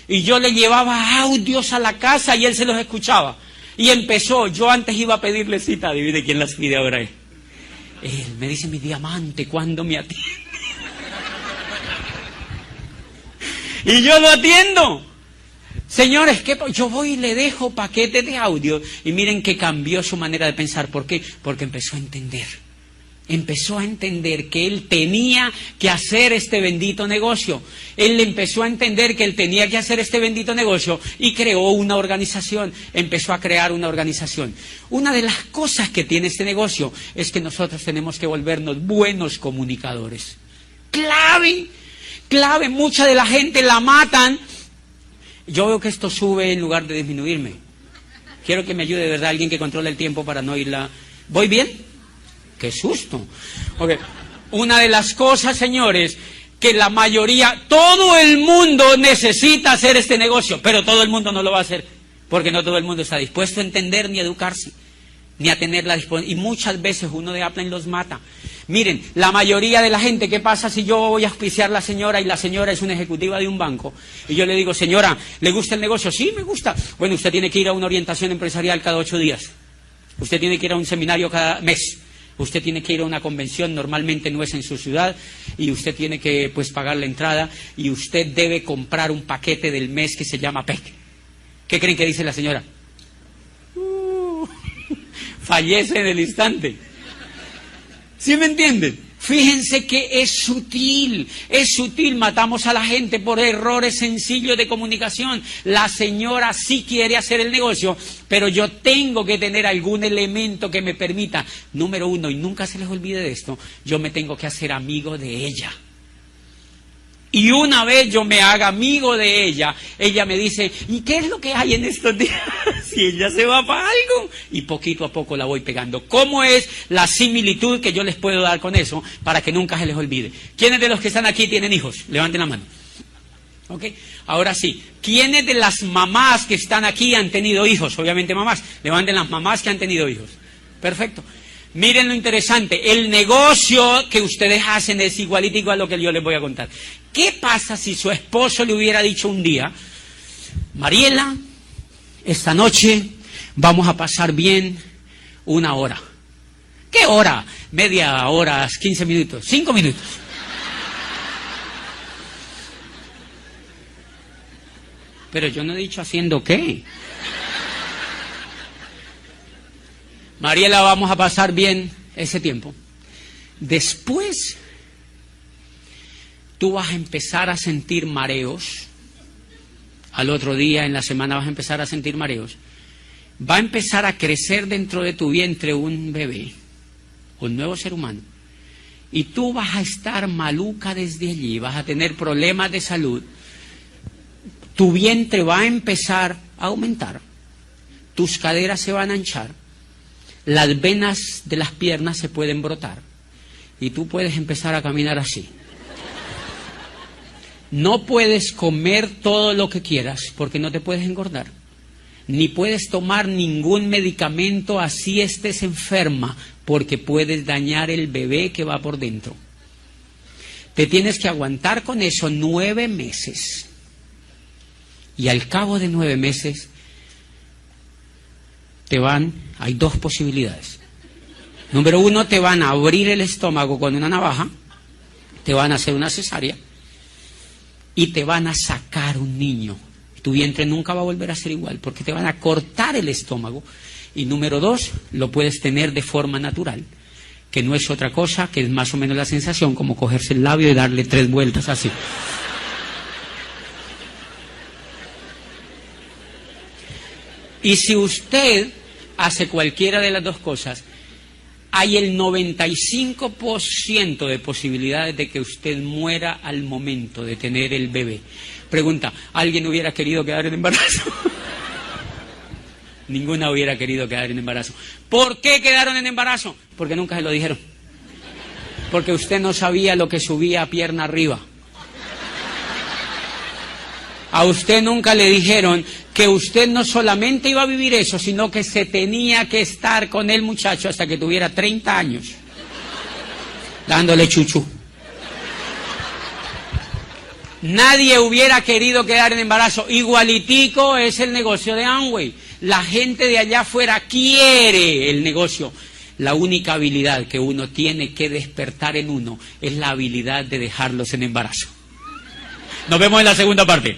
Y yo le llevaba audios a la casa y él se los escuchaba. Y empezó, yo antes iba a pedirle cita, adivine quién las pide ahora. Él me dice, mi diamante, ¿cuándo me atiende? Y yo lo atiendo. Señores, yo voy y le dejo paquetes de audio y miren que cambió su manera de pensar. ¿Por qué? Porque empezó a entender. Empezó a entender que él tenía que hacer este bendito negocio. Él empezó a entender que él tenía que hacer este bendito negocio y creó una organización. Empezó a crear una organización. Una de las cosas que tiene este negocio es que nosotros tenemos que volvernos buenos comunicadores. Clave, clave. Mucha de la gente la matan. Yo veo que esto sube en lugar de disminuirme. Quiero que me ayude de verdad alguien que controle el tiempo para no irla. ¿Voy bien? ¡Qué susto! Okay. Una de las cosas, señores, que la mayoría, todo el mundo necesita hacer este negocio, pero todo el mundo no lo va a hacer, porque no todo el mundo está dispuesto a entender ni a educarse, ni a tener la disponibilidad. Y muchas veces uno de Aplan los mata. Miren, la mayoría de la gente, ¿qué pasa si yo voy a auspiciar a la señora y la señora es una ejecutiva de un banco? Y yo le digo, señora, ¿le gusta el negocio? Sí, me gusta. Bueno, usted tiene que ir a una orientación empresarial cada 8 días. Usted tiene que ir a un seminario cada mes. Usted tiene que ir a una convención, normalmente no es en su ciudad, y usted tiene que pagar la entrada, y usted debe comprar un paquete del mes que se llama PEC. ¿Qué creen que dice la señora? Fallece en el instante. ¿Sí me entienden? Fíjense que es sutil, matamos a la gente por errores sencillos de comunicación. La señora sí quiere hacer el negocio, pero yo tengo que tener algún elemento que me permita, número uno, y nunca se les olvide de esto, yo me tengo que hacer amigo de ella. Y una vez yo me haga amigo de ella, ella me dice, ¿y qué es lo que hay en estos días? Si ella se va para algo, y poquito a poco la voy pegando. ¿Cómo es la similitud que yo les puedo dar con eso para que nunca se les olvide? ¿Quiénes de los que están aquí tienen hijos? Levanten la mano. ¿Ok? Ahora sí, ¿quiénes de las mamás que están aquí han tenido hijos? Obviamente mamás. Levanten las mamás que han tenido hijos. Perfecto. Miren lo interesante, el negocio que ustedes hacen es igualito a lo que yo les voy a contar. ¿Qué pasa si su esposo le hubiera dicho un día, Mariela, esta noche vamos a pasar bien 1 hora? ¿Qué hora? Media hora, 15 minutos, 5 minutos. Pero yo no he dicho haciendo qué. Mariela, vamos a pasar bien ese tiempo. Después, tú vas a empezar a sentir mareos. Al otro día, en la semana, vas a empezar a sentir mareos. Va a empezar a crecer dentro de tu vientre un bebé, un nuevo ser humano. Y tú vas a estar maluca desde allí, vas a tener problemas de salud. Tu vientre va a empezar a aumentar. Tus caderas se van a hinchar. Las venas de las piernas se pueden brotar y tú puedes empezar a caminar así. No puedes comer todo lo que quieras porque no te puedes engordar, ni puedes tomar ningún medicamento así estés enferma porque puedes dañar el bebé que va por dentro. Te tienes que aguantar con eso 9 meses y al cabo de 9 meses hay dos posibilidades. Número uno, te van a abrir el estómago con una navaja, te van a hacer una cesárea y te van a sacar un niño. Tu vientre nunca va a volver a ser igual porque te van a cortar el estómago. Y número dos, lo puedes tener de forma natural, que no es otra cosa, que es más o menos la sensación como cogerse el labio y darle 3 vueltas así. Y si usted hace cualquiera de las dos cosas, hay el 95% de posibilidades de que usted muera al momento de tener el bebé. Pregunta, ¿alguien hubiera querido quedar en embarazo? Ninguna hubiera querido quedar en embarazo. ¿Por qué quedaron en embarazo? Porque nunca se lo dijeron. Porque usted no sabía lo que subía a pierna arriba. A usted nunca le dijeron que usted no solamente iba a vivir eso, sino que se tenía que estar con el muchacho hasta que tuviera 30 años, dándole chuchu. Nadie hubiera querido quedar en embarazo. Igualitico es el negocio de Amway. La gente de allá afuera quiere el negocio. La única habilidad que uno tiene que despertar en uno es la habilidad de dejarlos en embarazo. Nos vemos en la segunda parte.